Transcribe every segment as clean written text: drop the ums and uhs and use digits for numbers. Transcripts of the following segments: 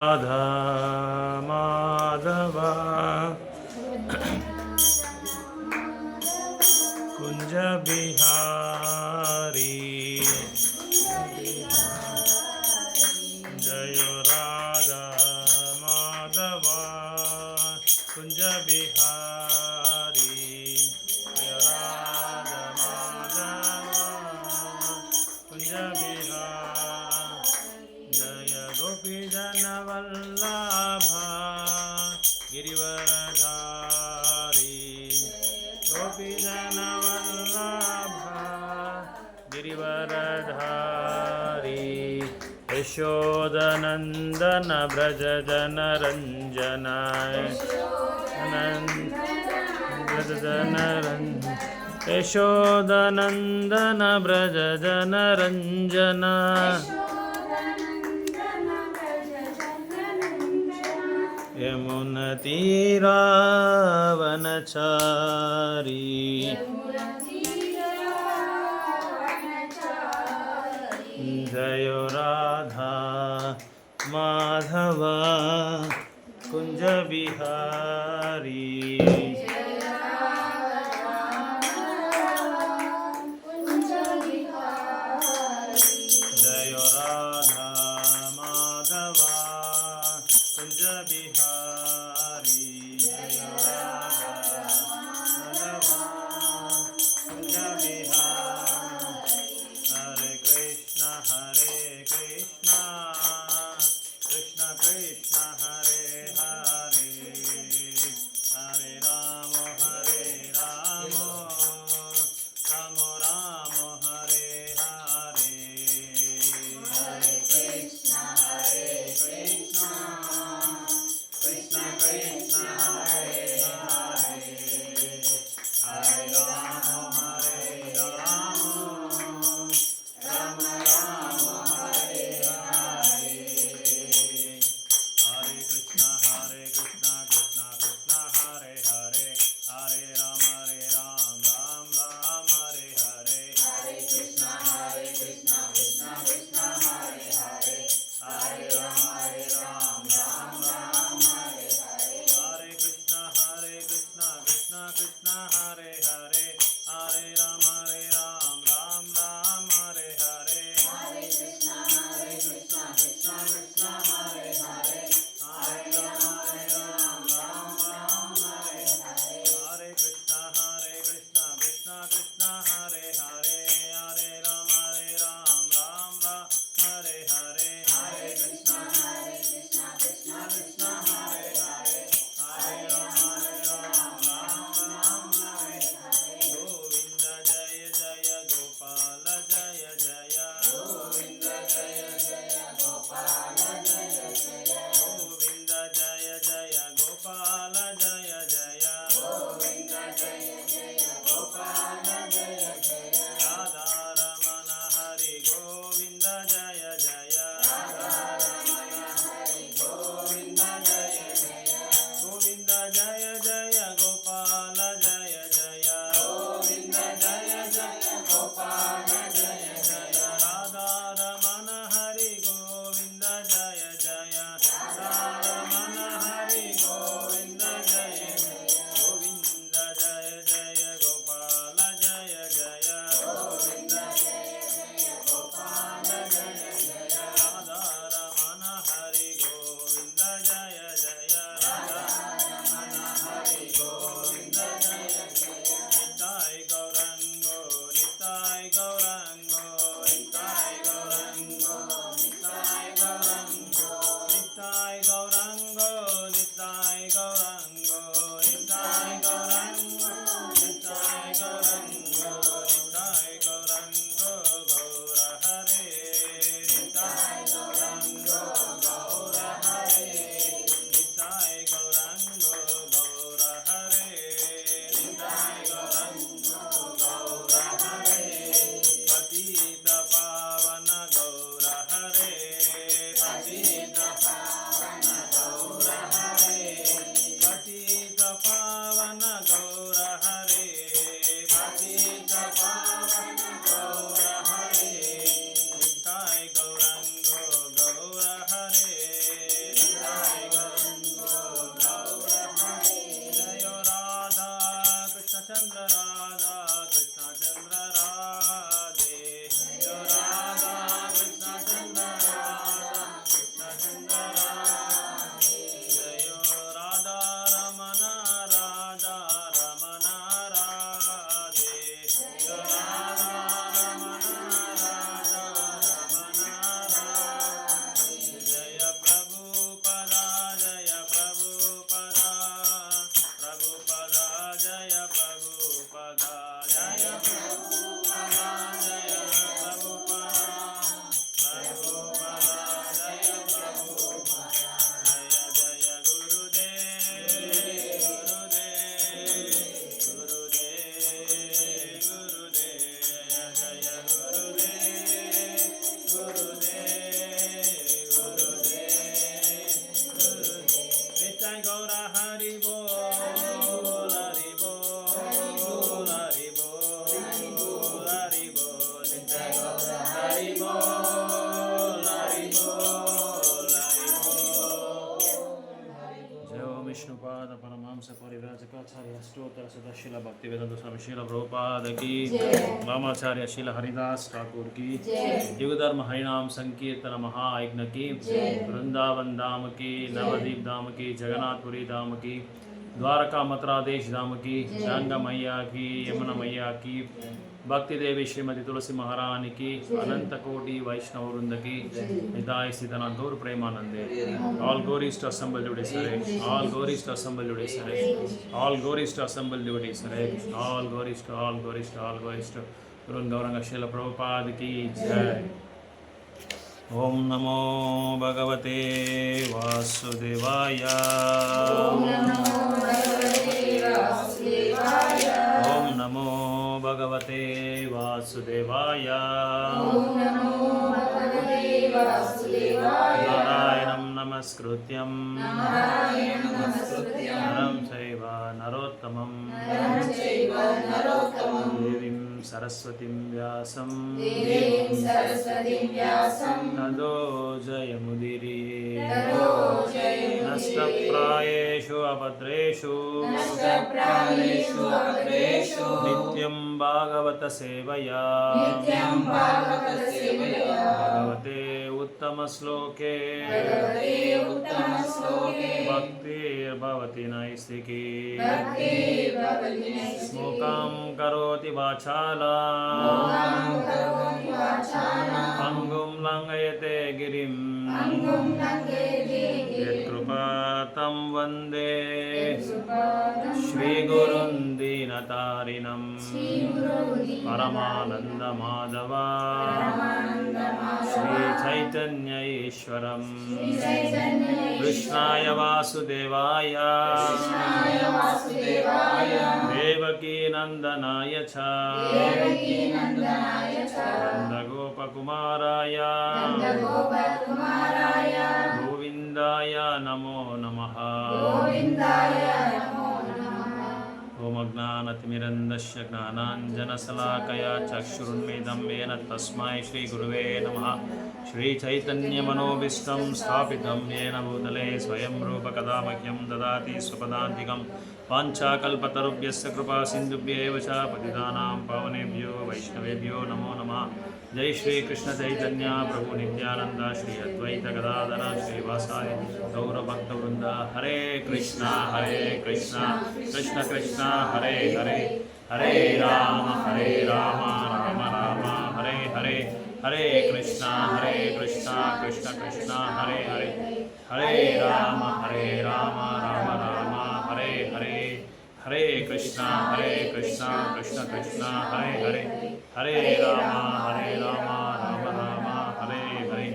राधा माधव कुंज बिहारी जय राधा माधव कुंज बिहारी जय राधा माधव कुंज बिहारी जय गोपी जन वल्लभा गिरिवरधारी गोपी जन वल्लभा गिरिवरधारी यशोदनंदन व्रज जन रंजनाय व्रज जन यशोदनंदन व्रज जन रंजना यमुनतीरावनचारी जय राधा माधव कुंज बिहारी जय राधा माधव कुंज बिहारी जय राधा माधव कुंज बिहारी हरे कृष्ण कृष्ण कृष्ण हरे हरे हरे राम राम राम हरे हरे हरे कृष्ण कृष्ण कृष्ण हरे हरे हरे राम राम राम हरे हरे हरे कृष्ण विष्णुपाद परमहंस परिव्राजकाचार्य स्तोत्र सदाशिला भक्तिवेदांत स्वामी शील प्रभुपाद की रामाचार्य शील हरिदास ठाकुर की युगधर्म हरिनाम संकीर्तन महायज्ञ की वृंदावन धाम की नवदीप धाम की जगन्नाथपुरी धाम की द्वारका मथुरा देश धाम की गंगा मैया की यमुना मैया की भक्ति देवी श्रीमती तुलसी महारानी की अनंत कोटि वैष्णव वृंद की निताय सीतानाथ गौर प्रेमानंदे all glories to assemble today sare all gauris to assemble today sare all gauris to assemble today sare all gauris to Guru Gauranga Srila Prabhupada की जय ओम नमो भगवते वासुदेवाय ओम नमो भगवते वासुदेवाय नारायणं नमस्कृत्यं नरं चैव नरोत्तमं देवीं सरस्वतीं व्यासं ततो जयमुदीरये नष्टप्रायेषु अभद्रेषु नित्यं भागवत सेवया भगवते उत्तमश्लोके भक्तिर्भवति नैष्ठिकी मूकां करोति वाचालां अंगुं लङ्घयते गिरिं यत्कृपातं वन्दे श्रीगुरुं दीनतारिणं परमानन्दमाधवा श्रीचैतन्य ईश्वरं कृष्णाय वासुदेवाय देवकी नन्दनाय च नन्दगोपकुमाराय गोविन्दाय नमो नमः ओम अज्ञानतिमिरन्दस्य ज्ञानाञ्जनशलाकया चक्षुरुन्मिलितं येन तस्मै श्रीगुरुवे नमः श्रीचैतन्यमनोभीष्टं स्थापितं येन भूतले स्वयं रूपकदा मह्यं ददाति स्वपदान्तिकं वाञ्छाकल्पतरुभ्यस्य कृपासिन्धुभ्येव च पतितानां पावनेभ्यो वैष्णवेभ्यो नमो नमः जय श्री कृष्ण चैतन्य प्रभु नित्यानंद श्री अद्वैत गदाधर श्रीवासादि गौरभक्तवृंद हरे कृष्णा कृष्ण कृष्ण हरे हरे हरे राम राम राम हरे हरे हरे कृष्णा कृष्ण कृष्ण हरे हरे हरे राम राम राम हरे हरे हरे कृष्णा कृष्ण कृष्ण हरे हरे हरे राम राम राम हरे हरे.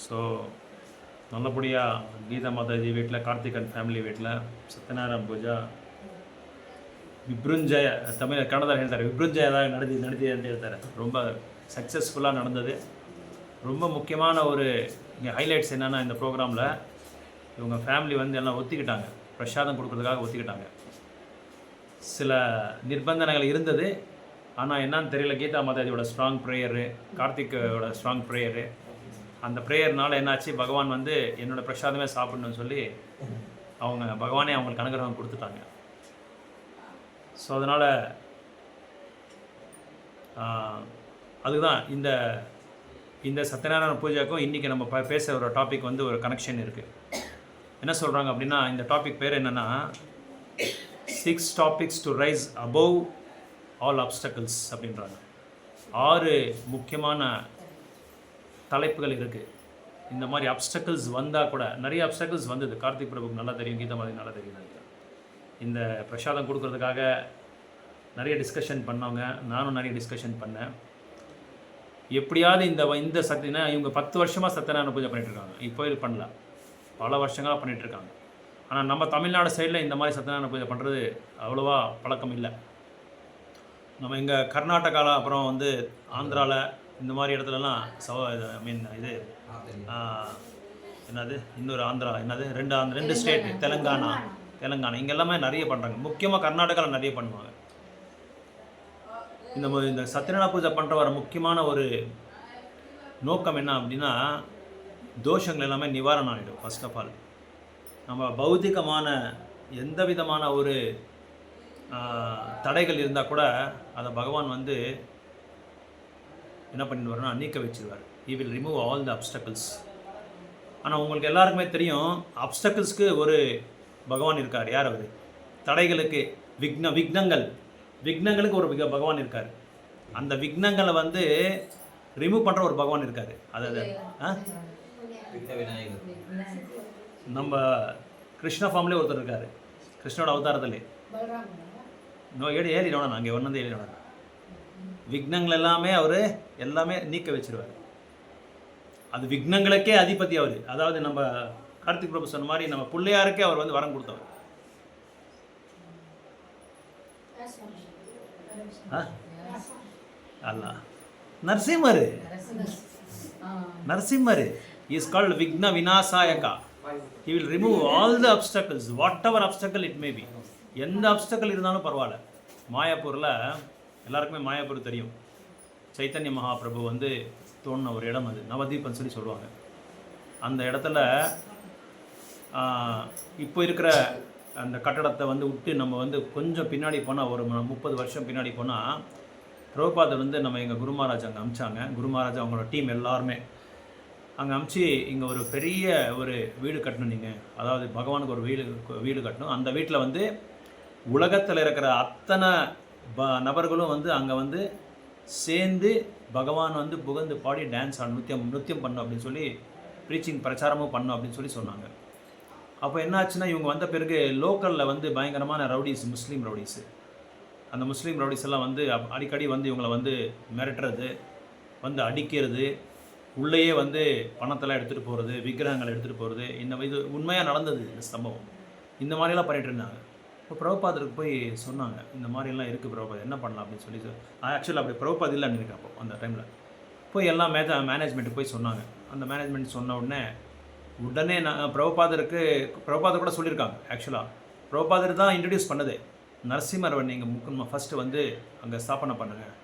ஸோ நல்லபடியாக கீதா மாதாஜி வீட்டில் கார்த்திகன் ஃபேமிலி வீட்டில் சத்யநாராயண பூஜா ವಿಭೃಂಜಯ ತಮಿಳ ಕನ್ನಡದಲ್ಲಿ ಹೇಳ್ತಾರೆ ವಿಭೃಂಜಯದಾಗ ನಡೆದಿದೆ ಅಂತ ಹೇಳ್ತಾರೆ. ரொம்ப சக்ஸஸ்ஃபுல்லாக நடந்தது. ரொம்ப முக்கியமான ஒரு இங்கே ஹைலைட்ஸ் என்னென்னா இந்த ப்ரோக்ராமில் இவங்க ஃபேமிலி வந்து எல்லாம் ஒத்திக்கிட்டாங்க, பிரசாதம் கொடுக்குறதுக்காக ஒத்திக்கிட்டாங்க. சில நிர்பந்தனைகள் இருந்தது, ஆனால் என்னன்னு தெரியல. கீதா மாதாஜியோட ஸ்ட்ராங் ப்ரேயரு, கார்த்திக்கோட ஸ்ட்ராங் ப்ரேயரு, அந்த ப்ரேயர்னால் என்னாச்சு, பகவான் வந்து என்னோடய பிரசாதமே சாப்பிடணும்னு சொல்லி பகவானே அவங்களுக்கு அனுகிரகம் கொடுத்துட்டாங்க. ஸோ அதனால் அதுதான் இந்த சத்யநாராயண பூஜைக்கும் இன்றைக்கி நம்ம பேச ஒரு டாபிக் வந்து ஒரு கனெக்ஷன் இருக்குது. என்ன சொல்கிறாங்க அப்படின்னா, இந்த டாபிக் பேர் என்னென்னா 6 topics to rise above all obstacles அப்படின்றாங்க. 6 முக்கியமான தலைப்புகள் இருக்குது. இந்த மாதிரி அப்டக்கிள்ஸ் வந்தால் கூட, நிறைய அப்டக்கிள்ஸ் வந்தது. கார்த்திக் பிரபுக்கு நல்லா தெரியும், கீதா மாதிரி நல்லா தெரியும். இந்த பிரசாதம் கொடுக்கறதுக்காக நிறைய டிஸ்கஷன் பண்ணவங்க, நானும் நிறைய டிஸ்கஷன் பண்ணேன். எப்படியாவது இந்த சத்தியனா இவங்க 10 வருஷமாக சத்யநாராயண பூஜை பண்ணிகிட்ருக்காங்க. இப்போ இது பண்ணல, பல வருஷங்களாக பண்ணிகிட்ருக்காங்க. ஆனால் நம்ம தமிழ்நாடு சைடில் இந்த மாதிரி சத்யநாராயண பூஜை பண்ணுறது அவ்வளோவா பழக்கம் இல்லை. நம்ம இங்கே கர்நாடகாவில், அப்புறம் வந்து ஆந்திராவில், இந்த மாதிரி இடத்துலலாம் இது என்னது இன்னொரு ஆந்திரா, என்னது ரெண்டு ஸ்டேட், தெலுங்கானா இங்கே எல்லாமே நிறைய பண்ணுறாங்க. முக்கியமாக கர்நாடகாவில் நிறைய பண்ணுவாங்க. இந்த சத்யநாராயண பூஜை பண்ணுற வர முக்கியமான ஒரு நோக்கம் என்ன அப்படின்னா, தோஷங்கள் எல்லாமே நிவாரணம் ஆகிடும். ஃபர்ஸ்ட் ஆஃப் ஆல் நம்ம பௌதிகமான எந்த விதமான ஒரு தடைகள் இருந்தால் கூட அதை பகவான் வந்து என்ன பண்ணிடுவார்னா நீக்க வச்சிருவார். He will remove all the obstacles. ஆனால் உங்களுக்கு எல்லாருக்குமே தெரியும், அப்டக்கிள்ஸ்க்கு ஒரு பகவான் இருக்கார். யார் அவர்? தடைகளுக்கு விக்னங்களுக்கு ஒரு பகவான் இருக்கார். அந்த விக்னங்களை வந்து ரிமூவ் பண்ணுற ஒரு பகவான் இருக்கார். அதாவது நம்ம கிருஷ்ண ஃபார்ம்லேயே ஒருத்தர் இருக்கார், கிருஷ்ணோட அவதாரத்திலே. ஏறினோட நாங்கள் ஒன்று வந்து ஏறினோட விக்னங்கள் எல்லாமே நீக்க வச்சிருவார். அது விக்னங்களுக்கே அதிபதி அவர். அதாவது நம்ம கார்த்திக் பிரபு சொன்ன மாதிரி நம்ம பிள்ளையாருக்கே அவர் வந்து வரம் கொடுத்தவர். அல்ல நரசிம்மர் இஸ் கால்ட் விக்ன விநாசாயகா. He will remove all the obstacles, whatever obstacle it may be. எந்த அப்டக்கல் இருந்தாலும் பரவாயில்ல. மாயாப்பூரில் எல்லாருக்குமே மாயாப்பூர் தெரியும். சைத்தன்ய மகாபிரபு வந்து தோணின ஒரு இடம், அது நவதீபன்னு சொல்லி சொல்லுவாங்க. அந்த இடத்துல இப்போ இருக்கிற அந்த கட்டடத்தை வந்து விட்டு நம்ம வந்து கொஞ்சம் பின்னாடி போனால், ஒரு 30 வருஷம் பின்னாடி போனால், பிரபுபாதர் வந்து நம்ம எங்கள் குரு மகாராஜ் அங்கே அமிச்சாங்க. குரு மகாராஜ் அவங்களோட டீம் எல்லாருமே அங்கே அமிச்சு இங்கே ஒரு பெரிய ஒரு வீடு கட்டணும். நீங்கள் அதாவது பகவானுக்கு ஒரு வீடு கட்டணும். அந்த வீட்டில் வந்து உலகத்தில் இருக்கிற அத்தனை நபர்களும் வந்து அங்கே வந்து சேர்ந்து பகவான் வந்து புகழ்ந்து பாடி டான்ஸ் நృత్యం பண்ணும் அப்படின்னு சொல்லி ப்ரீச்சிங் பிரச்சாரமும் பண்ணும் அப்படின்னு சொல்லி சொன்னாங்க. அப்போ என்னாச்சுன்னா, இவங்க வந்த பிறகு லோக்கலில் வந்து பயங்கரமான ரவுடிஸ், முஸ்லீம் ரவுடிஸு, அந்த முஸ்லீம் ரவுடிஸ் எல்லாம் வந்து அடிக்கடி வந்து இவங்களை வந்து மிரட்டுறது, வந்து அடிக்கிறது, உள்ளேயே வந்து பணத்தெல்லாம் எடுத்துகிட்டு போகிறது, விக்கிரகங்களை எடுத்துகிட்டு போகிறது. இது உண்மையாக நடந்தது. இந்த சம்பவம் இந்த மாதிரிலாம் பண்ணிகிட்டு இருந்தாங்க. இப்போ பிரபுபாதருக்கு போய் சொன்னாங்க, இந்த மாதிரிலாம் இருக்குது பிரபுபாத், என்ன பண்ணலாம் அப்படின்னு சொல்லி. ஆக்சுவலாக அப்படி பிரபுபாத் இல்லைன்னு நினைக்கிறேன். அப்போ அந்த டைமில் போய் எல்லாம் மேனேஜ்மெண்ட்டு போய் சொன்னாங்க. அந்த மேனேஜ்மெண்ட் சொன்ன உடனே நான் பிரபுபாதர் கூட சொல்லியிருக்காங்க. ஆக்சுவலாக பிரபுபாதர் தான் இன்ட்ரடியூஸ் பண்ணது. நரசிம்மர் நீங்கள் முக்கியமாக ஃபஸ்ட்டு வந்து அங்கே ஸ்தாபனை பண்ணுங்கள்,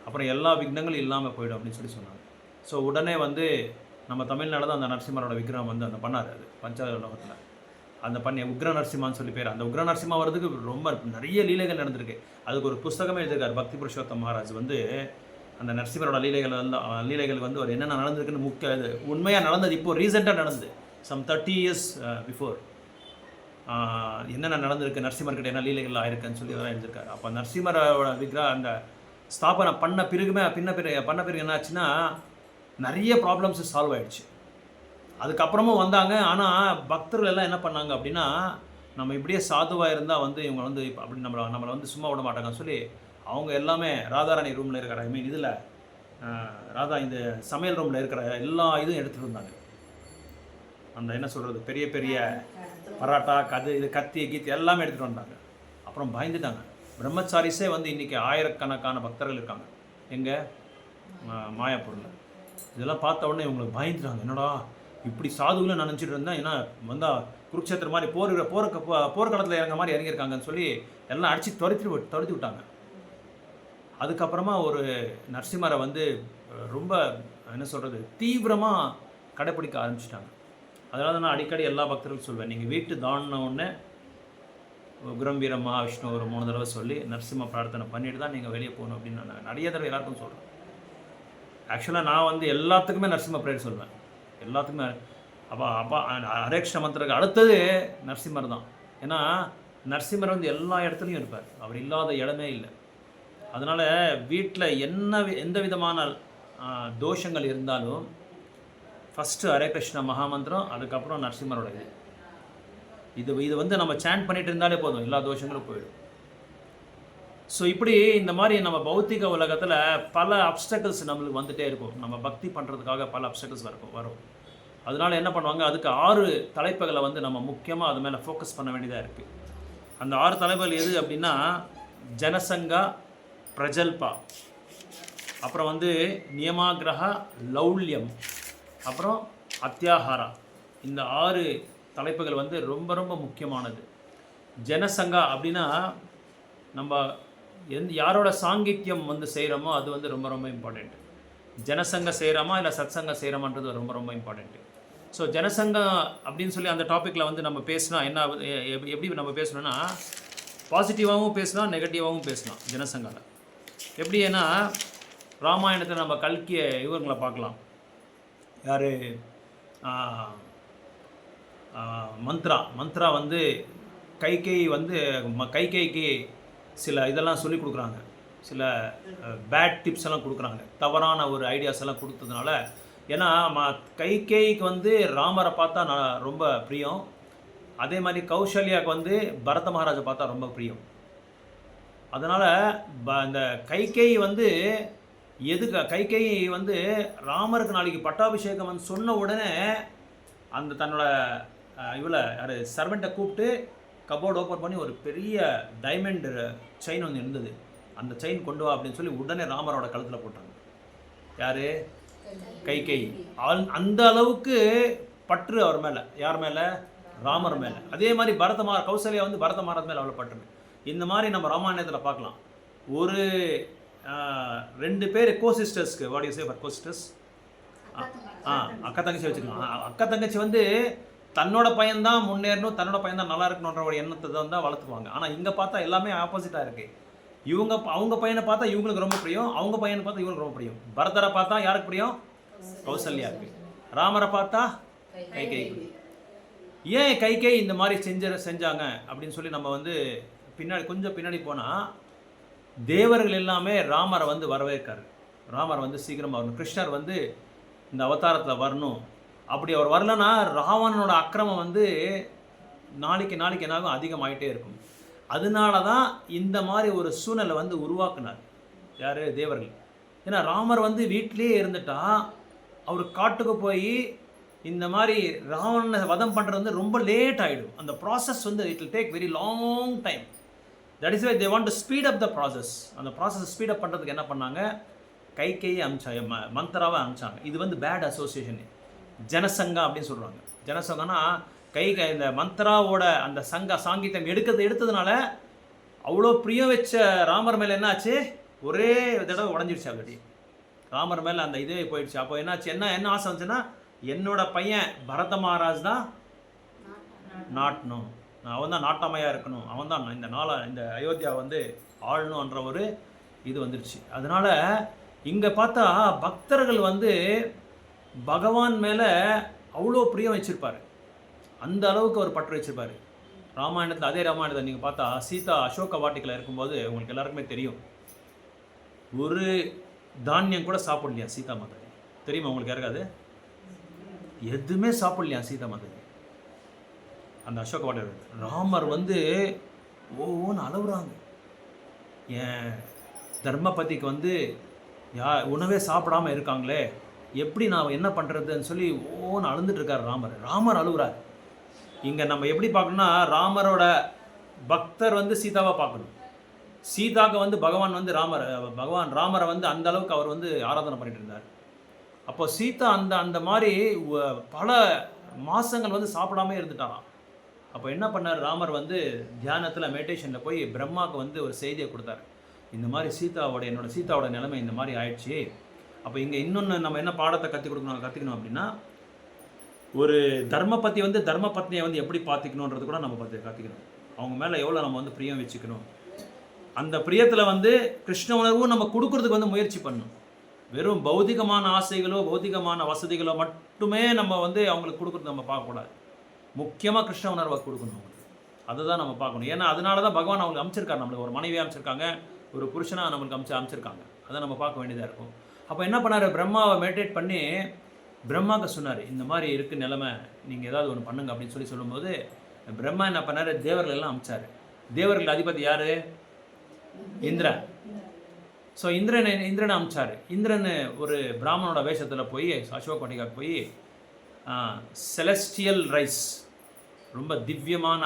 அப்புறம் எல்லா விக்னங்களும் இல்லாமல் போயிடும் அப்படின்னு சொல்லி சொன்னாங்க. ஸோ உடனே வந்து நம்ம தமிழ்நாடு தான் அந்த நரசிம்மரோட விக்ரம் வந்து அந்த பண்ணார். அது பஞ்சாலோகத்தில் அந்த பண்ணி உக்ர நரசிம்மான்னு சொல்லி பேர். அந்த உக்ர நரசிம்மா வரதுக்கு ரொம்ப நிறைய லீலைகள் நடந்திருக்கு. அதுக்கு ஒரு புஸ்தகமே எழுதியிருக்கார் பக்தி புருஷோத்தம் மகாராஜ். வந்து அந்த நரசிம்மரோட லீலைகள் வந்து ஒரு என்னென்ன நடந்திருக்குன்னு முக்கிய இது உண்மையாக நடந்தது. இப்போது ரீசெண்டாக நடந்தது, some 30 years பிஃபோர் என்னென்ன நடந்திருக்கு, நரசிம்மர்கிட்ட என்ன லீலைகள் ஆயிருக்குன்னு சொல்லி அதெல்லாம் எழுதியிருக்காரு. அப்போ நரசிம்மரோட அந்த ஸ்தாபனை பண்ண பிறகு என்னாச்சுன்னா, நிறைய ப்ராப்ளம்ஸ் சால்வ் ஆகிடுச்சு. அதுக்கப்புறமும் வந்தாங்க. ஆனால் பக்தர்கள் எல்லாம் என்ன பண்ணாங்க அப்படின்னா, நம்ம இப்படியே சாதுவாக இருந்தால் வந்து இவங்க வந்து இப்போ அப்படி நம்மளை வந்து சும்மா விட மாட்டாங்கன்னு சொல்லி அவங்க எல்லாமே ராதாராணி ரூமில் இருக்கிற இதில் இந்த சமையல் ரூமில் இருக்கிற எல்லா இதுவும் எடுத்துகிட்டு இருந்தாங்க. அந்த என்ன சொல்கிறது, பெரிய பெரிய பராட்டா, கத்தி கீத்தி எல்லாமே எடுத்துகிட்டு வந்தாங்க. அப்புறம் பயந்துட்டாங்க. பிரம்மச்சாரிஸே வந்து இன்றைக்கி ஆயிரக்கணக்கான பக்தர்கள் இருக்காங்க எங்கே மாயாப்பூரில். இதெல்லாம் பார்த்த உடனே இவங்களுக்கு பயந்துட்டாங்க. என்னடா இப்படி சாதுவில் நான் நினச்சிட்டு இருந்தேன், ஏன்னா வந்தால் குருக்ஷேத்திர மாதிரி போர்க்களத்தில் இறங்க மாதிரி இறங்கியிருக்காங்கன்னு சொல்லி எல்லாம் அடித்து துரத்தி விட்டாங்க. அதுக்கப்புறமா ஒரு நரசிம்மரை வந்து ரொம்ப என்ன சொல்கிறது தீவிரமாக கடைப்பிடிக்க ஆரம்பிச்சிட்டாங்க. அதனால தான் நான் அடிக்கடி எல்லா பக்தர்களும் சொல்வேன், நீங்கள் வீட்டு தாண்டின உடனே உக்ரம் வீர மகாவிஷ்ணு ஒரு 3 தடவை சொல்லி நரசிம்ம பிரார்த்தனை பண்ணிட்டு தான் நீங்கள் வெளியே போகணும் அப்படின்னு நான் நிறைய தடவை எல்லாருக்கும் சொல்கிறேன். ஆக்சுவலாக நான் வந்து எல்லாத்துக்குமே நரசிம்ம ப்ரேயர் சொல்வேன், எல்லாத்துக்குமே. அப்பா ஹரே கிருஷ்ண மந்திரத்துக்கு அடுத்தது நரசிம்மர் தான். ஏன்னா நரசிம்மர் வந்து எல்லா இடத்துலையும் இருப்பார், அவர் இல்லாத இடமே இல்லை. அதனால் வீட்டில் எந்த விதமான தோஷங்கள் இருந்தாலும் ஃபஸ்ட்டு ஹரே கிருஷ்ண மகாமந்திரம், அதுக்கப்புறம் நரசிம்மரோட இது வந்து நம்ம சாண்ட் பண்ணிட்டு இருந்தாலே போதும், எல்லா தோஷங்களும் போயிடும். ஸோ இப்படி இந்த மாதிரி நம்ம பௌத்திக உலகத்தில் பல அப்டக்கிள்ஸ் நம்மளுக்கு வந்துகிட்டே இருக்கும். நம்ம பக்தி பண்ணுறதுக்காக பல அப்டக்கிள்ஸ் வரும். அதனால் என்ன பண்ணுவாங்க, அதுக்கு 6 தலைப்புகளை வந்து நம்ம முக்கியமாக அது மேலே ஃபோக்கஸ் பண்ண வேண்டியதாக இருக்குது. அந்த 6 தலைப்புகள் எது அப்படின்னா, ஜனசங்கா, பிரஜல்பா, அப்புறம் வந்து நியமாகிரகா, லௌல்யம், அப்புறம் அத்தியாகாரா. இந்த 6 தலைப்புகள் வந்து ரொம்ப ரொம்ப முக்கியமானது. ஜனசங்கா அப்படின்னா நம்ம யாரோட சாங்கித்யம் வந்து செய்கிறோமோ அது வந்து ரொம்ப ரொம்ப இம்பார்ட்டண்ட்டு. ஜனசங்கம் செய்கிறோமா இல்லை சத்சங்கம் செய்கிறோமான்றது ரொம்ப ரொம்ப இம்பார்ட்டண்ட்டு. ஸோ ஜனசங்கம் அப்படின்னு சொல்லி அந்த டாப்பிக்கில் வந்து நம்ம பேசினா என்ன எப்படி நம்ம பேசணும்னா பாசிட்டிவாகவும் பேசலாம், நெகட்டிவாகவும் பேசலாம். ஜனசங்காவில் எப்படி ஏன்னா ராமாயணத்தை நம்ம கல்கிய இவங்களை பார்க்கலாம். யார்? மந்த்ரா வந்து கைகேயிக்கு சில இதெல்லாம் சொல்லி கொடுக்குறாங்க, சில பேட் டிப்ஸ் எல்லாம் கொடுக்குறாங்க, தவறான ஒரு ஐடியாஸ் எல்லாம் கொடுத்ததுனால. ஏன்னா கைகேயிக்கு வந்து ராமரை பார்த்தா நான் ரொம்ப பிரியம், அதே மாதிரி கௌசல்யாவுக்கு வந்து பரத மகாராஜை பார்த்தா ரொம்ப பிரியம். அதனால் இந்த கைகேயி வந்து கைகேயி வந்து ராமருக்கு நாளைக்கு பட்டாபிஷேகம் வந்து சொன்ன உடனே அந்த தன்னோட யார் சர்வெண்ட்டை கூப்பிட்டு கபோர்டு ஓப்பன் பண்ணி ஒரு பெரிய டைமண்ட் செயின் ஒன்று இருந்தது, அந்த செயின் கொண்டு வா அப்படின்னு சொல்லி உடனே ராமரோட கழுத்தில் போட்டாங்க. யார்? கைகேயி. அந்த அளவுக்கு பற்று அவர் மேலே. யார் மேலே? ராமர் மேலே. அதே மாதிரி கௌசல்யா வந்து பரத மகாராஜ் மேலே அவ்வளோ பற்று. இந்த மாதிரி நம்ம ராமாயணத்தில் பார்க்கலாம். ஒரு 2 பேர் கோசிஸ்டர்ஸ்க்கு வாட் யூ சே ஃபார் கோசிஸ்டர்ஸ்? அக்கா தங்கச்சி வச்சுக்கலாம். அக்கா தங்கச்சி வந்து தன்னோட பையன்தான் முன்னேறணும், தன்னோட பையன் நல்லா இருக்கணுன்ற ஒரு எண்ணத்தை தான் வளர்த்துக்குவாங்க. ஆனால் இங்கே பார்த்தா எல்லாமே ஆப்போசிட்டாக இருக்குது. அவங்க பையனை பார்த்தா இவங்களுக்கு ரொம்ப பிரியம், அவங்க பையனை பார்த்தா இவங்களுக்கு ரொம்ப பிரியம். பரதரை பார்த்தா யாருக்கு பிரியம்? கௌசல்யாவுக்கு. ராமரை பார்த்தா கைகேயிக்கு. ஏன் கைகேயி இந்த மாதிரி செஞ்சாங்க அப்படின்னு சொல்லி நம்ம வந்து கொஞ்சம் பின்னாடி போனால் தேவர்கள் எல்லாமே ராமரை வந்து வரவேற்காரு. ராமர் வந்து சீக்கிரம் வரணும், கிருஷ்ணர் வந்து இந்த அவதாரத்தில் வரணும். அப்படி அவர் வரலன்னா ராவணனோட அக்கிரமம் வந்து நாளைக்கு என்னாகும், அதிகமாகிட்டே இருக்கும். அதனால தான் இந்த மாதிரி ஒரு சூழ்நிலை வந்து உருவாக்குனார். யார்? தேவர்கள். ஏன்னா ராமர் வந்து வீட்டிலே இருந்துட்டா அவர் காட்டுக்கு போய் இந்த மாதிரி ராவணனை வதம் பண்ணுறது வந்து ரொம்ப லேட் ஆகிடும். அந்த ப்ராசஸ் வந்து it will take very long time. That is why they want to speed up the process. அந்த ப்ராசஸ் ஸ்பீட் அப் பண்ணுறதுக்கு என்ன பண்ணாங்க? கைகேயை மந்த்ராவை அனுப்பிச்சாங்க. இது வந்து பேட் அசோசியேஷன், ஜனசங்கம் அப்படின்னு சொல்கிறாங்க. ஜனசங்கம்னா இந்த மந்த்ராவோட அந்த சாங்கித்யம் எடுத்ததுனால அவ்வளோ பிரியம் வச்ச ராமர் மேலே என்னாச்சு? ஒரே தடவை உடஞ்சிடுச்சு. அப்படி ராமர் மேலே அந்த இதே போயிடுச்சு. அப்போ என்னாச்சு? என்ன ஆசை வந்துச்சுன்னா, என்னோட பையன் பரத மகாராஜ் தான் நாட்டணும், அவன் தான் நாட்டாமையாக இருக்கணும், அவன் தான் இந்த அயோத்தியா வந்து ஆளணுன்ற ஒரு இது வந்துடுச்சு. அதனால் இங்கே பார்த்தா பக்தர்கள் வந்து பகவான் மேலே அவ்வளோ பிரியம் வச்சுருப்பார், அந்த அளவுக்கு அவர் பற்று வச்சுருப்பார். ராமாயணத்தில் அதே ராமாயணத்தை நீங்கள் பார்த்தா சீதா அசோக வாட்டிக்கில் இருக்கும்போது உங்களுக்கு எல்லாருக்குமே தெரியும், ஒரு தானியம் கூட சாப்பிடலையா சீதா மாதா? தெரியுமா உங்களுக்கு யாருக்காது? எதுவுமே சாப்பிடலையா சீதா மாதா அந்த அசோக வாட்டி. ராமர் வந்து ஓன்னு அளவுறாங்க. என் தர்மபதிக்கு வந்து உணவே சாப்பிடாமல் இருக்காங்களே, எப்படி நான் என்ன பண்ணுறதுன்னு சொல்லி ஓன்னு அழுந்துட்டு இருக்கார் ராமர் அழுகுறார். இங்கே நம்ம எப்படி பார்க்கணும்னா, ராமரோட பக்தர் வந்து சீதாவை பார்க்கணும். சீதாவுக்கு வந்து பகவான் வந்து ராமரை வந்து அந்த அளவுக்கு அவர் வந்து ஆராதனை பண்ணிட்டு இருந்தார். அப்போ சீதா அந்த மாதிரி பல மாதங்கள் வந்து சாப்பிடாம இருந்துட்டாராம். அப்போ என்ன பண்ணார்? ராமர் வந்து தியானத்தில் மெடிடேஷனில் போய் பிரம்மாவுக்கு வந்து ஒரு செய்தியை கொடுத்தாரு. இந்த மாதிரி என்னோட சீதாவோட நிலைமை இந்த மாதிரி ஆயிடுச்சு. அப்போ இங்கே இன்னொன்று நம்ம என்ன பாடத்தை கற்றுக்கணும் அப்படின்னா, ஒரு தர்மபதி வந்து தர்மபத்னியை வந்து எப்படி பார்த்துக்கணுன்றது கூட நம்ம கற்றுக்கணும். அவங்க மேலே எவ்வளோ நம்ம வந்து பிரியம் வச்சுக்கணும். அந்த பிரியத்தில் வந்து கிருஷ்ண உணர்வும் நம்ம கொடுக்கறதுக்கு வந்து முயற்சி பண்ணணும். வெறும் பௌதிகமான ஆசைகளோ பௌதிகமான வசதிகளோ மட்டுமே நம்ம வந்து அவங்களுக்கு கொடுக்குறது நம்ம பார்க்கக்கூடாது. முக்கியமாக கிருஷ்ண உணர்வை கொடுக்கணும் அவங்களுக்கு. அதுதான் நம்ம பார்க்கணும். ஏன்னா அதனால தான் பகவான் அவங்களுக்கு அமைச்சிருக்காரு. நம்மளுக்கு ஒரு மனைவியாக அமைச்சிருக்காங்க, ஒரு புருஷனாக நம்மளுக்கு அமைச்சிருக்காங்க. அதை நம்ம பார்க்க வேண்டியதாக இருக்கும். அப்போ என்ன பண்ணார்? பிரம்மாவை மெடிடேட் பண்ணி பிரம்மாவுக்கு சொன்னார், இந்த மாதிரி இருக்குது நிலைமை, நீங்கள் ஏதாவது ஒன்று பண்ணுங்க அப்படின்னு சொல்லும்போது பிரம்மா என்ன பண்ணார்? தேவர்கள் எல்லாம் அமைச்சார். தேவர்கள் அதிபதி யார்? இந்திரன். ஸோ இந்திரனை அமைச்சார். இந்திரன் ஒரு பிராமணோட வேஷத்தில் போய் அசோக் வாட்டிகாவுக்கு போய் செலஸ்டியல் ரைஸ், ரொம்ப திவ்யமான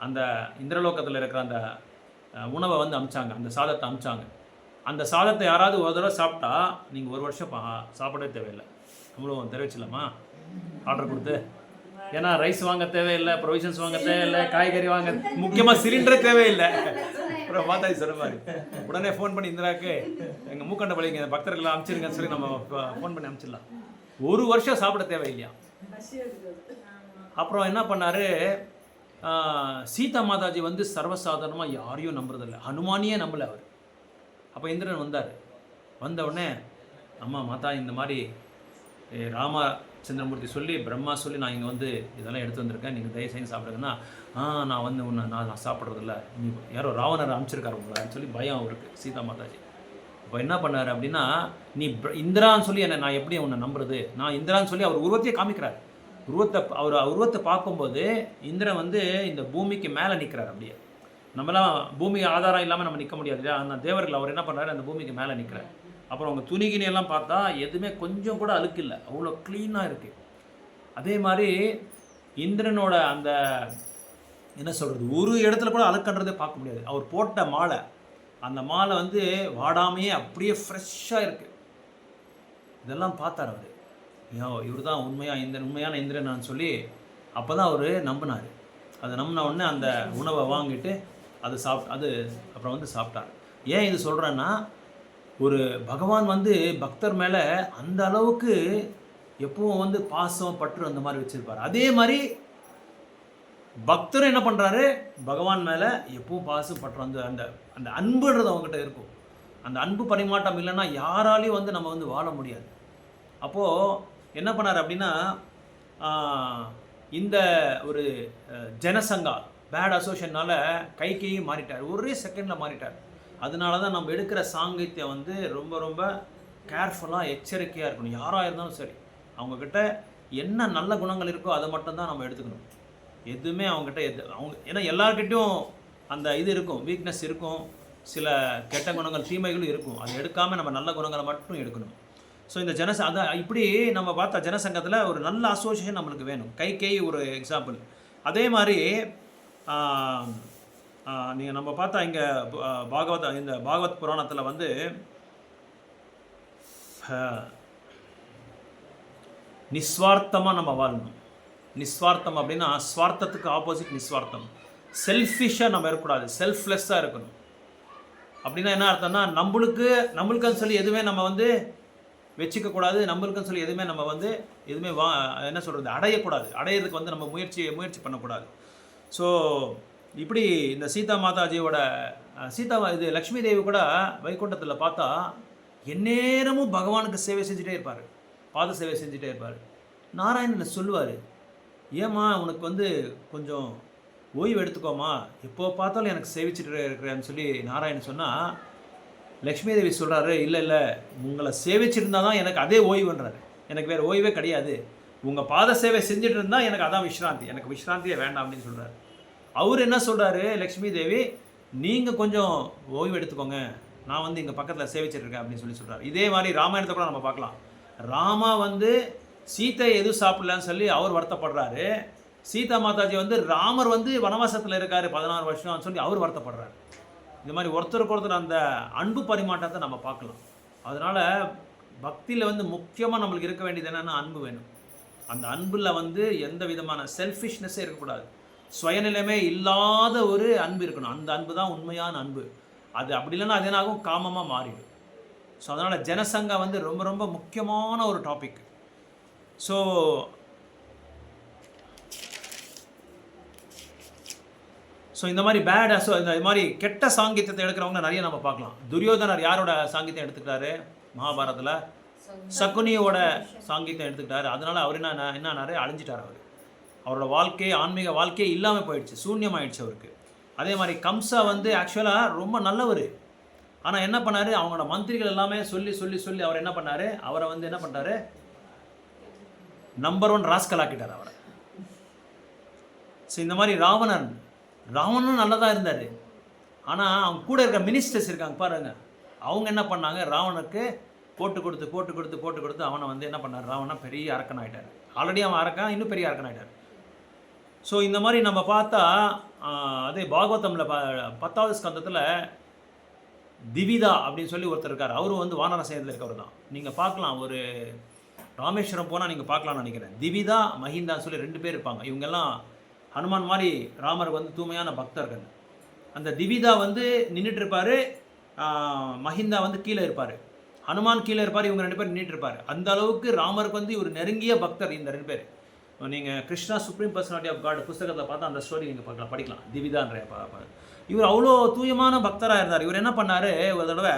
அந்த இந்திரலோகத்தில் இருக்கிற அந்த உணவை வந்து அமிச்சாங்க, அந்த சாதத்தை அமிச்சாங்க. அந்த சாதத்தை யாராவது ஒரு தடவை சாப்பிட்டா நீங்கள் ஒரு வருஷம் சாப்பிடவே தேவையில்லை. நம்மளும் தெரிவிச்சிடலாமா ஆர்டர் கொடுத்து? ஏன்னா ரைஸ் வாங்க தேவையில்லை, ப்ரொவிஷன்ஸ் வாங்க தேவையில்லை, காய்கறி வாங்க, முக்கியமாக சிலிண்டர் தேவையில்லை. அப்புறம் மாதாஜி சொல்கிற மாதிரி உடனே ஃபோன் பண்ணி இந்திராக்கு எங்கள் மூக்கண்ட பள்ளிங்க பக்தர்களை அனுப்பிச்சிருங்கன்னு சொல்லி நம்ம ஃபோன் பண்ணி அனுப்பிச்சிடலாம். ஒரு வருஷம் சாப்பிட தேவையில்லையா? அப்புறம் என்ன பண்ணார், சீதா மாதாஜி வந்து சர்வசாதாரணமாக யாரையும் நம்புறதில்லை, ஹனுமானியே நம்பலை அவர். அப்போ இந்திரன் வந்தார். வந்த உடனே, அம்மா மாதா இந்த மாதிரி ராமச்சந்திரமூர்த்தி சொல்லி பிரம்மா சொல்லி நான் இங்கே வந்து இதெல்லாம் எடுத்து வந்திருக்கேன், நீங்கள் தயவு செஞ்சு சாப்பிடுங்கன்னா, நான் வந்து நான் சாப்பிட்றதில்ல, நீ யாரோ ராவணரை அனுப்பிச்சிருக்காரு உங்களான்னு சொல்லி பயம் அவருக்கு சீதா மாதாஜி. இப்போ என்ன பண்ணார் அப்படின்னா, நீ இந்திரான்னு சொல்லி என்னை நான் எப்படி உன்னை நம்புறது, நான் இந்திரான்னு சொல்லி அவர் உருவத்தையே காமிக்கிறார். அவர் உருவத்தை பார்க்கும்போது இந்திரன் வந்து இந்த பூமிக்கு மேலே நிற்கிறார். அப்படியே நம்மலாம் பூமி ஆதாரம் இல்லாமல் நம்ம நிற்க முடியாது இல்லையா, அந்த தேவர்கள் அவர் என்ன பண்ணுறாரு, அந்த பூமிக்கு மேலே நிற்கிறார். அப்புறம் அவங்க துணிகினியெல்லாம் பார்த்தா எதுவுமே கொஞ்சம் கூட அழுக்கு இல்லை, அவ்வளோ க்ளீனாக இருக்குது. அதே மாதிரி இந்திரனோட அந்த என்ன சொல்கிறது, ஒரு இடத்துல கூட அழுக்கன்றதே பார்க்க முடியாது. அவர் போட்ட மாலை, அந்த மாலை வந்து வாடாமையே அப்படியே ஃப்ரெஷ்ஷாக இருக்குது. இதெல்லாம் பார்த்தார் அவர். இவர் தான் உண்மையான இந்திரனான்னு சொல்லி அப்போ தான் அவர் நம்பினார். அதை நம்பின உடனே அந்த உணவை வாங்கிட்டு அது அப்புறம் வந்து சாப்பிட்டார். ஏன் இது சொல்கிறேன்னா, ஒரு பகவான் வந்து பக்தர் மேலே அந்த அளவுக்கு எப்பவும் வந்து பாசம் பற்று அந்த மாதிரி வச்சுருப்பார். அதே மாதிரி பக்தர் என்ன பண்ணுறாரு, பகவான் மேலே எப்பவும் பாசம் பற்று அந்த அந்த அந்த அன்புன்றது அவங்ககிட்ட இருக்கும். அந்த அன்பு பரிமாற்றம் இல்லைன்னா யாராலையும் வந்து நம்ம வந்து வாழ முடியாது. அப்போது என்ன பண்ணார் அப்படின்னா, இந்த ஒரு ஜனசங்கா பேட் அசோசியேஷனால் கைகையும் மாறிட்டார், ஒரே செகண்டில் மாறிட்டார். அதனால தான் நம்ம எடுக்கிற சாங்கித்யம் வந்து ரொம்ப ரொம்ப கேர்ஃபுல்லாக எச்சரிக்கையாக இருக்கணும். யாராக இருந்தாலும் சரி, அவங்கக்கிட்ட என்ன நல்ல குணங்கள் இருக்கோ அதை மட்டும்தான் நம்ம எடுத்துக்கணும். எதுவுமே அவங்ககிட்ட ஏன்னா எல்லார்கிட்டையும் அந்த இது இருக்கும், வீக்னஸ் இருக்கும், சில கெட்ட குணங்கள் தீமைகளும் இருக்கும். அதை எடுக்காமல் நம்ம நல்ல குணங்களை மட்டும் எடுக்கணும். ஸோ இந்த இப்படி நம்ம பார்த்தா ஜனசங்கத்தில் ஒரு நல்ல அசோசியேஷன் நம்மளுக்கு வேணும். கைகை ஒரு எக்ஸாம்பிள். அதே மாதிரி நீங்கள் நம்ம பார்த்தா இங்கே இந்த பாகவத் புராணத்தில் வந்து நிஸ்வார்த்தமாக நம்ம வாழணும். நிஸ்வார்த்தம் அப்படின்னா ஸ்வார்த்தத்துக்கு ஆப்போசிட் நிஸ்வார்த்தம். செல்ஃபிஷாக நம்ம இருக்கக்கூடாது, செல்ஃப்லெஸ்ஸாக இருக்கணும். அப்படின்னா என்ன அர்த்தம்னா, நம்மளுக்குன்னு சொல்லி எதுவுமே நம்ம வந்து வச்சுக்கக்கூடாது, நம்மளுக்குன்னு சொல்லி எதுவுமே நம்ம வந்து எதுவுமே என்ன சொல்கிறது, அடையக்கூடாது. அடையிறதுக்கு வந்து நம்ம முயற்சி பண்ணக்கூடாது. ஸோ இப்படி இந்த சீதா மாதாஜியோட இது லக்ஷ்மி தேவி கூட வைகுண்டத்தில் பார்த்தா எந்நேரமும் பகவானுக்கு சேவை செஞ்சுட்டே இருப்பார், பாத சேவை செஞ்சுட்டே இருப்பார். நாராயணன் சொல்லுவார், ஏம்மா உனக்கு வந்து கொஞ்சம் ஓய்வு எடுத்துக்கோமா, எப்போ பார்த்தாலும் எனக்கு சேவிச்சுட்டு இருக்கிறேன்னு சொல்லி நாராயணன் சொன்னால், லக்ஷ்மி தேவி சொல்கிறாரு, இல்லை உங்களை சேவிச்சிருந்தால் தான் எனக்கு அதே ஓய்வுன்றாரு, எனக்கு வேறு ஓய்வே கிடையாது, உங்கள் பாத சேவை செஞ்சுட்டு இருந்தால் எனக்கு அதான் விஷ்ராந்தி, எனக்கு விஷ்ராந்தியே வேண்டாம் அப்படின்னு சொல்கிறார். அவர் என்ன சொல்கிறாரு, லக்ஷ்மி தேவி நீங்கள் கொஞ்சம் ஓய்வு எடுத்துக்கோங்க, நான் வந்து இங்கே பக்கத்தில் சேவிச்சிட்ருக்கேன் அப்படின்னு சொல்கிறார். இதே மாதிரி ராமாயணத்தை கூட நம்ம பார்க்கலாம். ராமா வந்து சீத்தை எதுவும் சாப்பிடலான்னு சொல்லி அவர் வருத்தப்படுறாரு. சீதா மாதாஜி வந்து ராமர் வந்து வனவாசத்தில் இருக்கார் 16 வருஷம்னு சொல்லி அவர் வருத்தப்படுறாரு. இந்த மாதிரி ஒருத்தருக்கு ஒருத்தர் அந்த அன்பு பரிமாற்றத்தை நம்ம பார்க்கலாம். அதனால் பக்தியில் வந்து முக்கியமாக நம்மளுக்கு இருக்க வேண்டியது என்னென்னா அன்பு வேணும். அந்த அன்பில் வந்து எந்த விதமான செல்ஃபிஷ்னஸே இருக்கக்கூடாது, சுயநிலைமே இல்லாத ஒரு அன்பு இருக்கணும். அந்த அன்பு தான் உண்மையான அன்பு. அது அப்படி இல்லைன்னா அது என்னாகும், காமமாக மாறிடும். ஸோ அதனால் ஜனசங்கம் வந்து ரொம்ப ரொம்ப முக்கியமான ஒரு டாபிக். ஸோ இந்த மாதிரி இந்த மாதிரி கெட்ட சாங்கித்யத்தை எடுக்கிறவங்க நிறைய நம்ம பார்க்கலாம். துரியோதனர் யாரோட சாங்கித்யம் எடுத்துக்கிட்டாரு மகாபாரதத்தில், சகுனியோட சாங்கித்யம் எடுத்துக்கிட்டாரு. அதனால அவர் என்னாரு, அழிஞ்சிட்டார். அவரோட வாழ்க்கையே ஆன்மீக வாழ்க்கையே இல்லாமல் போயிடுச்சு, சூன்யமாயிடுச்சு அவருக்கு. அதே மாதிரி கம்சா வந்து ஆக்சுவலாக ரொம்ப நல்லவர். ஆனால் என்ன பண்ணார், அவங்களோட மந்திரிகள் எல்லாமே சொல்லி சொல்லி சொல்லி அவர் என்ன பண்ணார், அவரை வந்து என்ன பண்ணுறாரு, நம்பர் 1 ராஸ்கல் ஆக்கிட்டார் அவரை. ஸோ இந்த மாதிரி ராவணனும் நல்லதாக இருந்தார். ஆனால் அவங்க கூட இருக்க மினிஸ்டர்ஸ் இருக்காங்க பாருங்க, அவங்க என்ன பண்ணாங்க, ராவனுக்கு போட்டு கொடுத்து அவனை வந்து என்ன பண்ணார், ராவணா பெரிய அரக்கன் ஆகிட்டார். ஆல்ரெடி அவன் அரக்கன், இன்னும் பெரிய அரக்கன் ஆகிட்டார். ஸோ இந்த மாதிரி நம்ம பார்த்தா அதே பாகவதமில் 10வது ஸ்கந்தத்தில் திவிதா அப்படின்னு சொல்லி ஒருத்தர் இருக்கார். அவரும் வந்து வானர சேனத்தில் இருக்கவர் தான். நீங்கள் பார்க்கலாம், ஒரு ராமேஸ்வரம் போனால் நீங்கள் பார்க்கலாம்னு நினைக்கிறேன். திவிதா மஹிந்தான்னு சொல்லி 2 பேர் இருப்பாங்க. இவங்கெல்லாம் ஹனுமான் மாதிரி ராமருக்கு வந்து தூய்மையான பக்தர்கள். அந்த திவிதா வந்து நின்றுட்டு இருப்பார், மஹிந்தா வந்து கீழே இருப்பார், ஹனுமான் கீழே இருப்பார், இவங்க 2 பேர் நின்றுட்டு இருப்பார். அந்த அளவுக்கு ராமருக்கு வந்து ஒரு நெருங்கிய பக்தர் இந்த 2 பேர். நீங்கள் Krishna supreme personality of God புஸ்தகத்தில் பார்த்தா அந்த ஸ்டோரி நீங்கள் பார்க்கலாம், படிக்கலாம். திவிதான்ற இவர் அவ்வளோ தூயமான பக்தராக இருந்தார். இவர் என்ன பண்ணார், ஒரு தடவை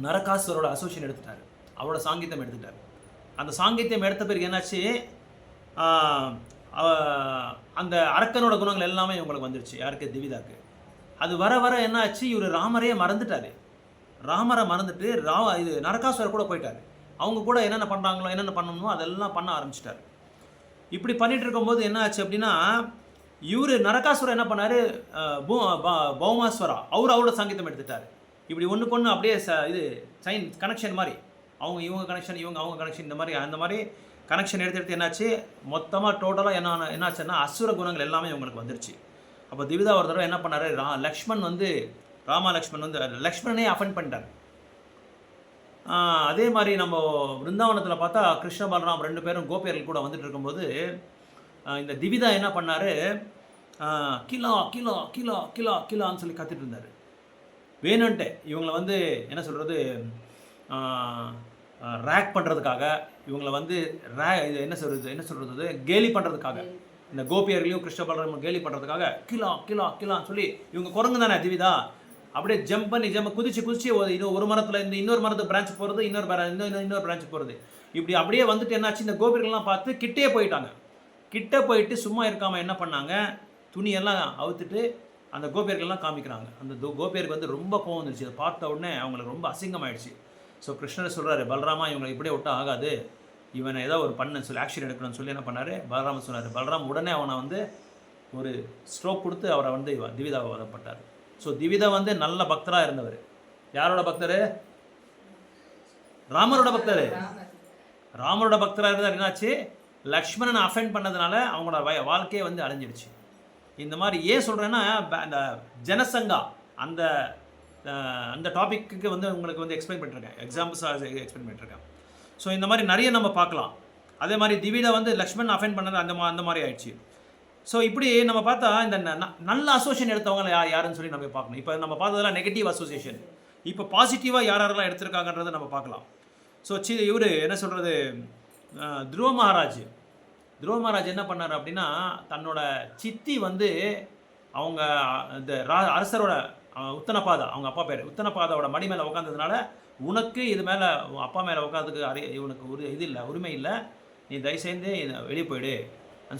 நரகாசுரோட அசோசியேஷன் எடுத்துட்டார், அவரோட சாங்கித்யம் எடுத்துட்டார். அந்த சாங்கித்யம் எடுத்த பிறகு என்னாச்சு, அந்த அரக்கனோட குணங்கள் எல்லாமே இவங்களுக்கு வந்துருச்சு. யாருக்கு? திவிதாக்கு. அது வர வர என்ன ஆச்சு, இவர் ராமரையே மறந்துட்டார். ராமரை மறந்துட்டு இது நரகாசுரர் கூட போயிட்டார். அவங்க கூட என்னென்ன பண்ணுறாங்களோ, என்னென்ன பண்ணணுமோ அதெல்லாம் பண்ண ஆரம்பிச்சிட்டார். இப்படி பண்ணிட்டு இருக்கும்போது என்ன ஆச்சு அப்படின்னா, இவர் நரகாசுரர் என்ன பண்ணார், பௌமாஸ்வரா அவரோட சங்கீதம் எடுத்துட்டார். இப்படி ஒன்றுக்கு ஒன்று அப்படியே இது சைன் கனெக்ஷன் மாதிரி, இவங்க கனெக்ஷன், அவங்க கனெக்ஷன், இந்த மாதிரி அந்த மாதிரி கனெக்ஷன் எடுத்து என்னாச்சு, மொத்தமாக டோட்டலாக என்னாச்சுன்னா அசுர குணங்கள் எல்லாமே இவங்களுக்கு வந்துருச்சு. அப்போ திவிதா ஒரு தடவை என்ன பண்ணார், லக்ஷ்மண் வந்து லக்ஷ்மண் வந்து லக்ஷ்மணனே அஃபெண்ட் பண்ணிட்டார். அதே மாதிரி நம்ம விருந்தாவனத்தில் பார்த்தா கிருஷ்ண பலராம் 2 பேரும் கோபியர்கள் கூட வந்துட்டு இருக்கும்போது இந்த திவிதா என்ன பண்ணார், கிலா கிலா கிலா கிலா கிலான்னு சொல்லி கத்திட்டு இருந்தார். வேணுன்ட்டு இவங்களை வந்து என்ன சொல்கிறது, ரேக் பண்ணுறதுக்காக, இவங்களை வந்து இது என்ன சொல்கிறது கேலி பண்ணுறதுக்காக, இந்த கோபியர்களையும் கிருஷ்ண பலராம் கேலி பண்ணுறதுக்காக கிலா கிலா கிலான்னு சொல்லி, இவங்க குரங்கு தானே திவிதா, அப்படியே ஜம்ப் பண்ணி குதிச்சு ஒரு மரத்தில் இந்த இன்னொரு மரத்துக்கு பிரான்ச் போகிறது, இன்னொரு பிரான்ச் போகிறது, இப்படி அப்படியே வந்துட்டு என்னாச்சு, இந்த கோபியர்கள்லாம் பார்த்து கிட்டே போயிட்டாங்க. கிட்ட போயிட்டு சும்மா இருக்காமல் என்ன பண்ணாங்க, துணியெல்லாம் அவுத்துட்டு அந்த கோபியர்கள்லாம் காமிக்கிறாங்க. அந்த கோபியருக்கு வந்து ரொம்ப கோவம் வந்துருச்சு. அதை பார்த்த உடனே அவங்களுக்கு ரொம்ப அசிங்கமாயிடுச்சு. ஸோ கிருஷ்ணர் சொல்கிறாரு, பலராமா இவங்களை இப்படியே விட்டா ஆகாது, இவனை ஏதோ ஒரு பண்ணு சொல்லி ஆக்ஷன் எடுக்கணும்னு சொல்லி என்ன பண்ணார், பலராமன் சொன்னார். பலராம் உடனே அவனை வந்து ஒரு ஸ்ட்ரோக் கொடுத்து அவரை வந்து திவிதாவை வதப்பட்டார். ஸோ திவிதா வந்து நல்ல பக்தராக இருந்தவர். யாரோட பக்தர்? ராமரோட பக்தர். ராமரோட பக்தராக இருந்தார். என்னாச்சு, லக்ஷ்மணனை அஃபெண்ட் பண்ணதுனால அவங்களோட வாழ்க்கையை வந்து அழிஞ்சிடுச்சு. இந்த மாதிரி ஏன் சொல்கிறேன்னா, அந்த ஜனசங்கா அந்த அந்த டாப்பிக்கு வந்து உங்களுக்கு வந்து எக்ஸ்பிளைன் பண்ணிருக்கேன், எக்ஸாம்பிள்ஸாக எக்ஸ்பிளைன் பண்ணிருக்கேன். ஸோ இந்த மாதிரி நிறைய நம்ம பார்க்கலாம். அதே மாதிரி திவிதா வந்து லக்ஷ்மணன் அஃபெண்ட் பண்ணது அந்த மாதிரி ஆயிடுச்சு. ஸோ இப்படி நம்ம பார்த்தா இந்த நல்ல அசோசியேஷன் எடுத்தவங்க யாருன்னு சொல்லி நம்ம பார்க்கணும். இப்போ நம்ம பார்த்ததெல்லாம் நெகட்டிவ் அசோசியேஷன். இப்போ பாசிட்டிவாக யாரெல்லாம் எடுத்திருக்காங்கன்றதை நம்ம பார்க்கலாம். ஸோ இவர் என்ன சொல்கிறது, துருவ மகாராஜ் என்ன பண்ணார் அப்படின்னா, தன்னோட சித்தி வந்து அவங்க இந்த அரசரோட உத்தனபாதா, அவங்க அப்பா பேர் உத்தனபாதாவோட மடி மேலே உட்காந்ததுனால, உனக்கு இது மேலே அப்பா மேலே உட்காந்துக்கு இவனுக்கு இது இல்லை, உரிமை இல்லை, நீ தயவுசெய்து வெளியே போயிடு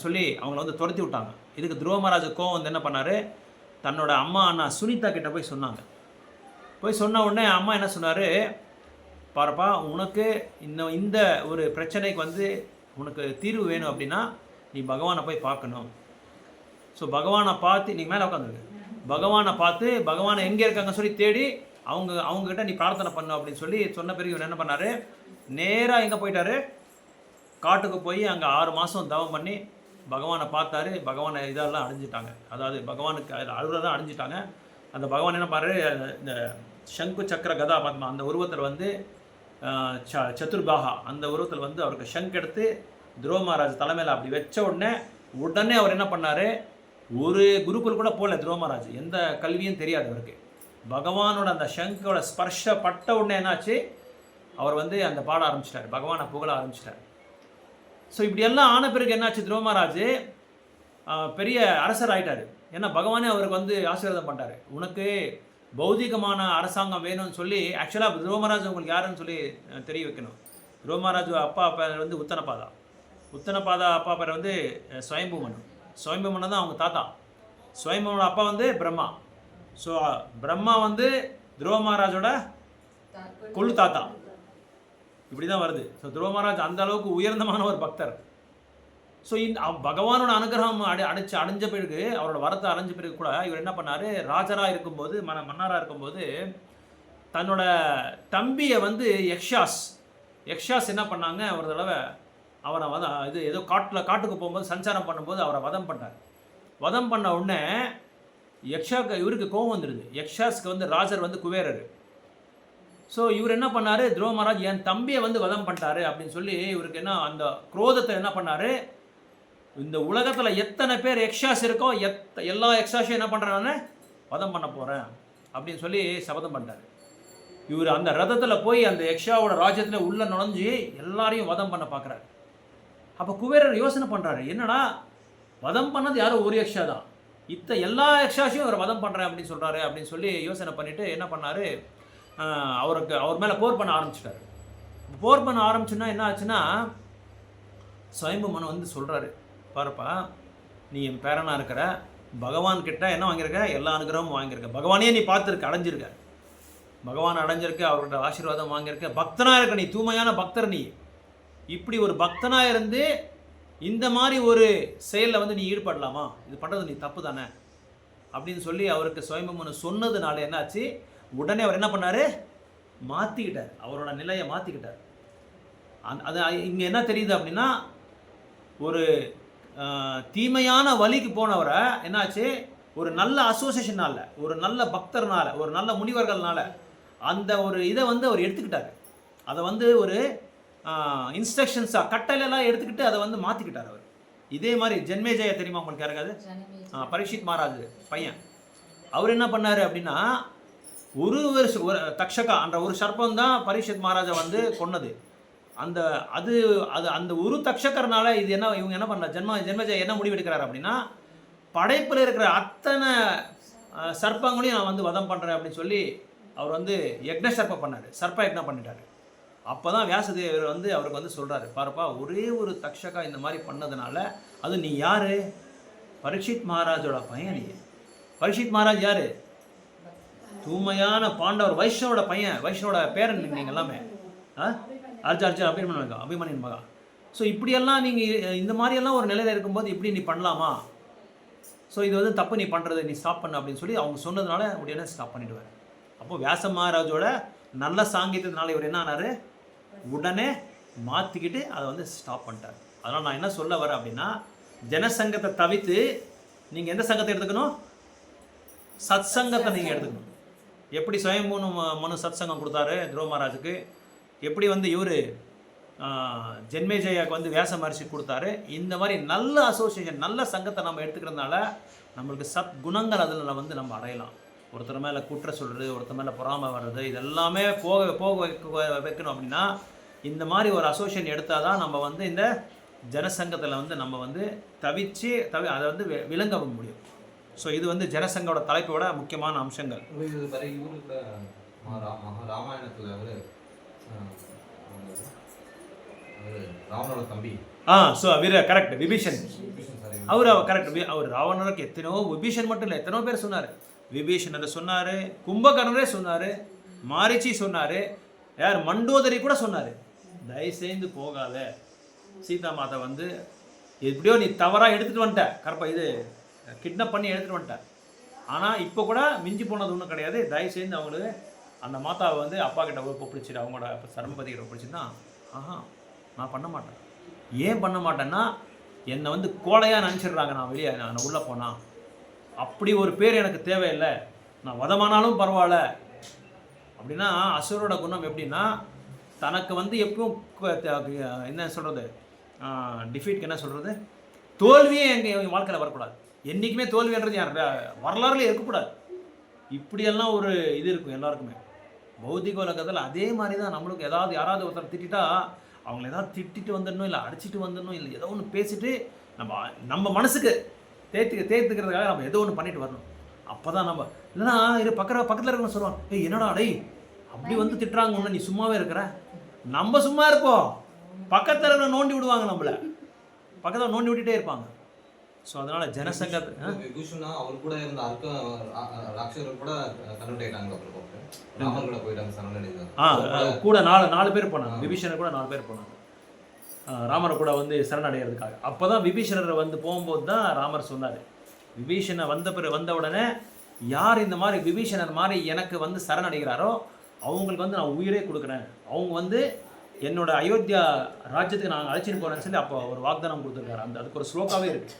சொல்லி அவங்கள வந்து துரத்தி விட்டாங்க. இதுக்கு துருவ மகாராஜ் கோவம் வந்து என்ன பண்ணார், தன்னோட அண்ணா சுனிதா கிட்ட போய் சொன்னாங்க. போய் சொன்ன உடனே அம்மா என்ன சொன்னார், பாருப்பா, உனக்கு இந்த ஒரு பிரச்சனைக்கு வந்து உனக்கு தீர்வு வேணும் அப்படின்னா நீ பகவானை போய் பார்க்கணும். ஸோ பகவானை பார்த்து, நீங்கள் மேலே உட்காந்துருக்கு, பகவானை பார்த்து பகவானை எங்கே இருக்காங்க சொல்லி தேடி அவங்கக்கிட்ட நீ பிரார்த்தனை பண்ணு அப்படின்னு சொல்லி சொன்ன பிறகு இவர் என்ன பண்ணார், நேராக எங்கே போயிட்டார், காட்டுக்கு போய் அங்கே 6 மாதம் தவம் பண்ணி பகவானை பார்த்தாரு. பகவானை இதெல்லாம் அடைஞ்சிட்டாங்க, அதாவது பகவானுக்கு அழுகிறதான் அடைஞ்சிட்டாங்க. அந்த பகவான் என்ன பாரு, இந்த சங்கு சக்கர கதா பத்மா அந்த உருவத்தில் வந்து சதுர்பாகா அந்த உருவத்தில் வந்து அவருக்கு ஷங்க் எடுத்து துருவ மகாராஜ் தலைமையில் அப்படி வச்ச உடனே அவர் என்ன பண்ணார், ஒரு குருகுல் கூட போகல துருவ மகாராஜ், எந்த கல்வியும் தெரியாது அவருக்கு. பகவானோட அந்த ஷங்கோட ஸ்பர்ஷப்பட்ட உடனே என்னாச்சு, அவர் வந்து அந்த பாட ஆரம்பிச்சிட்டார், பகவானை புகழ ஆரம்பிச்சிட்டார். ஸோ இப்படியெல்லாம் ஆன பிறகு என்னாச்சு, துருவ மகாராஜ் பெரிய அரசர் ஆகிட்டார். ஏன்னா பகவானே அவருக்கு வந்து ஆசீர்வாதம் பண்ணிட்டார். உனக்கு பௌதிகமான அரசாங்கம் வேணும்னு சொல்லி, ஆக்சுவலாக துருவ மகாராஜ் உங்களுக்கு யாருன்னு சொல்லி தெரிய வைக்கணும். துருவ மகாராஜ் அப்பா பேர் வந்து உத்தனபாதா அப்பா பேர் வந்து சுயம்புமன் தான் அவங்க தாத்தா. சுயம்புமனோட அப்பா வந்து பிரம்மா. ஸோ பிரம்மா வந்து துருவ மகாராஜோட கொள்ளு தாத்தா. இப்படி தான் வருது. ஸோ துருவ மகாராஜ் அந்த அளவுக்கு உயர்ந்தமான ஒரு பக்தர். ஸோ இந்த பகவானோட அனுகிரகம் அடைஞ்ச பிறகு, அவரோட வரத்தை அடைஞ்ச பிறகு கூட இவர் என்ன பண்ணார், ராஜராக இருக்கும்போது, மன்னராக இருக்கும்போது தன்னோட தம்பியை வந்து யக்ஷாஸ் என்ன பண்ணாங்க, ஒரு தடவை அவரை இது ஏதோ காட்டுக்கு போகும்போது சஞ்சாரம் பண்ணும்போது அவரை வதம் பண்ணார். வதம் பண்ண உடனே இவருக்கு கோபம் வந்துடுது. யக்ஷாஸ்க்கு வந்து ராஜர் வந்து குபேரர். ஸோ இவர் என்ன பண்ணார், துருவ மகாராஜ் என் தம்பியை வந்து வதம் பண்ணிட்டாரு அப்படின்னு சொல்லி இவருக்கு என்ன அந்த குரோதத்தை என்ன பண்ணார், இந்த உலகத்தில் எத்தனை பேர் யக்ஷாஸ் இருக்கோ எல்லா யக்ஷாஸையும் என்ன பண்ணுறான்னு வதம் பண்ண போகிறேன் அப்படின்னு சொல்லி சபதம் பண்ணிட்டார். இவர் அந்த ரதத்தில் போய் அந்த யக்ஷாவோட ராஜ்யத்தில் உள்ளே நுழைஞ்சி எல்லாரையும் வதம் பண்ண பார்க்குறாரு. அப்போ குபேரர் யோசனை பண்ணுறாரு, என்னடா வதம் பண்ணது யாரும் ஒரு யக்ஷா தான், எல்லா யக்ஷாஸையும் அவர் வதம் பண்ணுறேன் அப்படின்னு சொல்கிறாரு அப்படின்னு சொல்லி யோசனை பண்ணிவிட்டு என்ன பண்ணார், அவர் மேலே போர் பண்ண ஆரம்பிச்சிட்டாரு. போர் பண்ண ஆரம்பிச்சுன்னா என்ன ஆச்சுன்னா, சுயம்பு மனு வந்து சொல்கிறாரு, பாருப்பா நீ என் பேரனாக இருக்கிற, பகவான் கிட்ட என்ன வாங்கியிருக்க, எல்லா அனுகிரகமும் வாங்கியிருக்க, பகவானே நீ பார்த்துருக்க, அடைஞ்சிருக்க, பகவான் அடைஞ்சிருக்க, அவரோட ஆசீர்வாதம் வாங்கியிருக்க, பக்தனாக இருக்க, நீ தூய்மையான பக்தர், நீ இப்படி ஒரு பக்தனாக இருந்து இந்த மாதிரி ஒரு செயலில் வந்து நீ ஈடுபடலாமா, இது பண்ணுறது நீ தப்பு தானே அப்படின்னு சொல்லி அவருக்கு சுயம்பு மனு சொன்னதுனால என்னாச்சு, உடனே அவர் என்ன பண்ணார், மாற்றிக்கிட்டார், அவரோட நிலையை மாற்றிக்கிட்டார். அது இங்கே என்ன தெரியுது அப்படின்னா, ஒரு தீமையான வழிக்கு போனவரை என்னாச்சு, ஒரு நல்ல அசோசியேஷனால, ஒரு நல்ல பக்தர்னால, ஒரு நல்ல முனிவர்கள்னால அந்த ஒரு இதை வந்து அவர் எடுத்துக்கிட்டார். அதை வந்து ஒரு இன்ஸ்ட்ரக்ஷன்ஸாக கட்டளையெல்லாம் எடுத்துக்கிட்டு அதை வந்து மாற்றிக்கிட்டார் அவர். இதே மாதிரி ஜென்மேஜய தெரியுமா உங்களுக்கு யாருக்காது, பரீட்சித் மகாராஜ் பையன், அவர் என்ன பண்ணார் அப்படின்னா, ஒரு தக்ஷகா என்ற ஒரு சர்ப்பம் தான் பரீட்சித் மகாராஜை வந்து கொன்னது. அந்த ஒரு தக்ஷகர்னால இது என்ன, இவங்க என்ன பண்ண ஜென்மஜய என்ன முடிவெடுக்கிறார் அப்படின்னா, படைப்பில் இருக்கிற அத்தனை சர்ப்பங்களையும் நான் வந்து வதம் பண்ணுறேன் அப்படின்னு சொல்லி அவர் வந்து யக்ன சர்ப்பம் பண்ணார், சர்ப்ப யக்னம் பண்ணிட்டார். அப்போ தான் வியாசதேவர் வந்து அவருக்கு வந்து சொல்கிறாரு, பாருப்பா ஒரே ஒரு தக்ஷகா இந்த மாதிரி பண்ணதுனால, அது நீ யார், பரீட்சித் மகாராஜோட பையன், நீ பரீட்சித் மகாராஜ் யார், தூய்மையான பாண்டவர் வைஷ்ணவோட பையன், வைஷ்ணவோட பேரன் நீங்கள் எல்லாமே, அர்ஜுன் அபிமன்யன் மகா. ஸோ இப்படியெல்லாம் நீங்கள் இந்த மாதிரியெல்லாம் ஒரு நிலையில் இருக்கும்போது இப்படி நீ பண்ணலாமா, ஸோ இது வந்து தப்பு, நீ பண்ணுறது நீ ஸ்டாப் பண்ண அப்படின்னு சொல்லி அவங்க சொன்னதுனால உடனே ஸ்டாப் பண்ணிவிடுவார். அப்போது வியாச மகாராஜோட நல்ல சாங்கியத்தினால இவர் என்ன ஆனார், உடனே மாற்றிக்கிட்டு அதை வந்து ஸ்டாப் பண்ணிட்டார். அதனால் நான் என்ன சொல்ல வரேன் அப்படின்னா, ஜனசங்கத்தை தவிர்த்து நீங்கள் எந்த சங்கத்தை எடுத்துக்கணும், சத் சங்கத்தை நீங்கள் எடுத்துக்கணும். எப்படி சுயம்பு மனு சத் சங்கம் கொடுத்தாரு துருவ மகாராஜுக்கு, எப்படி வந்து இவர் ஜென்மேஜயாவுக்கு வந்து வியாச மகர்ஷி கொடுத்தாரு, இந்த மாதிரி நல்ல அசோசியேஷன் நல்ல சங்கத்தை நம்ம எடுத்துக்கிறதுனால நம்மளுக்கு சத் குணங்கள் அதில் வந்து நம்ம அடையலாம். ஒருத்தர் மேலே குற்ற சொல்கிறது, ஒருத்தர் மேலே பொறாமை வர்றது, இதெல்லாமே போக வைக்கணும் அப்படின்னா இந்த மாதிரி ஒரு அசோசியேஷன் எடுத்தால் தான் நம்ம வந்து இந்த ஜனசங்கத்தில் வந்து நம்ம வந்து அதை வந்து விளங்க முடியும். ஸோ இது வந்து ஜனசங்கோட தலைப்போட முக்கியமான அம்சங்கள். ராமாயணத்தில் ராவணோட தம்பி ஸோ கரெக்ட் விபீஷன், அவர் கரெக்ட், அவர் ராவணனுக்கு எத்தனையோ, விபீஷன் மட்டும் இல்லை எத்தனையோ பேர் சொன்னார், விபீஷணரை சொன்னார், கும்பகர்ணரே சொன்னார், மாரிச்சி சொன்னார், யார் மண்டோதரி கூட சொன்னார், தயவுசெய்து போகாத, சீதா மாதா வந்து எப்படியோ நீ தவறாக எடுத்துகிட்டு வந்துட்ட, இது கிட்னாப் பண்ணி எடுத்துகிட்டு வந்துட்ட, ஆனால் இப்போ கூட மிஞ்சி போனது ஒன்றும் கிடையாது, தயவுசெய்து அவங்களுக்கு அந்த மாதாவை வந்து அப்பா கிட்ட ஒப்படைச்சிட்டு அவங்களோட சரம்பதி கிட்ட ஒப்படைச்சுன்னா, நான் பண்ண மாட்டேன். ஏன் பண்ண மாட்டேன்னா, என்னை வந்து கோழையாக நினச்சிடுறாங்க, நான் உள்ளே போனால் அப்படி ஒரு பேர் எனக்கு தேவையில்லை, நான் வதமானாலும் பரவாயில்ல அப்படின்னா. அசுரோட குணம் எப்படின்னா, தனக்கு வந்து எப்பவும் என்ன சொல்கிறது, டிஃபீட்க்கு என்ன சொல்கிறது, தோல்வியே எங்கள் வாழ்க்கையில் வரக்கூடாது, என்றைக்குமே தோல்வின்றது யார் வரலாறுல இருக்கக்கூடாது, இப்படியெல்லாம் ஒரு இது இருக்கும் எல்லாருக்குமே. பௌத்திக உலகத்தில் அதே மாதிரி தான் நம்மளுக்கு யாராவது ஒருத்தர் திட்டா அவங்கள ஏதாவது திட்டிட்டு வந்துடணும், இல்லை அடிச்சுட்டு வந்துடணும், இல்லை ஏதோ ஒன்று பேசிட்டு நம்ம மனசுக்கு தேர்த்துக்கிறதுக்காக நம்ம ஏதோ ஒன்று பண்ணிட்டு வரணும். அப்போ தான் நம்ம இல்லைன்னா இது பக்கத்தில் இருக்கணும் சொல்லுவாங்க, என்னடா டேய் அப்படி வந்து திட்டுறாங்க, ஒன்று நீ சும்மாவே இருக்கிற, நம்ம சும்மா இருப்போம், பக்கத்தில் நோண்டி விடுவாங்க, நம்மளை பக்கத்தில் நோண்டி விட்டுட்டே இருப்பாங்க. ஸோ அதனால் ஜனசங்கத்தை அவர் கூட இருந்த ராட்சசர் கூட கன்வெர்ட் ஆயிட்டாங்க, கூட 4 பேர் போனாங்க, விபீஷணர் கூட 4 பேர் போனாங்க ராமரை கூட வந்து சரணடைகிறதுக்காக. அப்போ தான் விபீஷணரை வந்து போகும்போது தான் ராமர் சொன்னார், விபீஷணர் வந்த உடனே யார் இந்த மாதிரி விபீஷணர் மாதிரி எனக்கு வந்து சரணடைகிறாரோ அவங்களுக்கு வந்து நான் உயிரே கொடுக்குறேன், அவங்க வந்து என்னோட அயோத்தியா ராஜ்யத்துக்கு நான் அழைச்சிட்டு போகிறேன்னு சொல்லி அப்போ ஒரு வாக்தானம் கொடுத்துருக்காரு. அதுக்கு ஒரு ஸ்லோகாவே இருக்குது,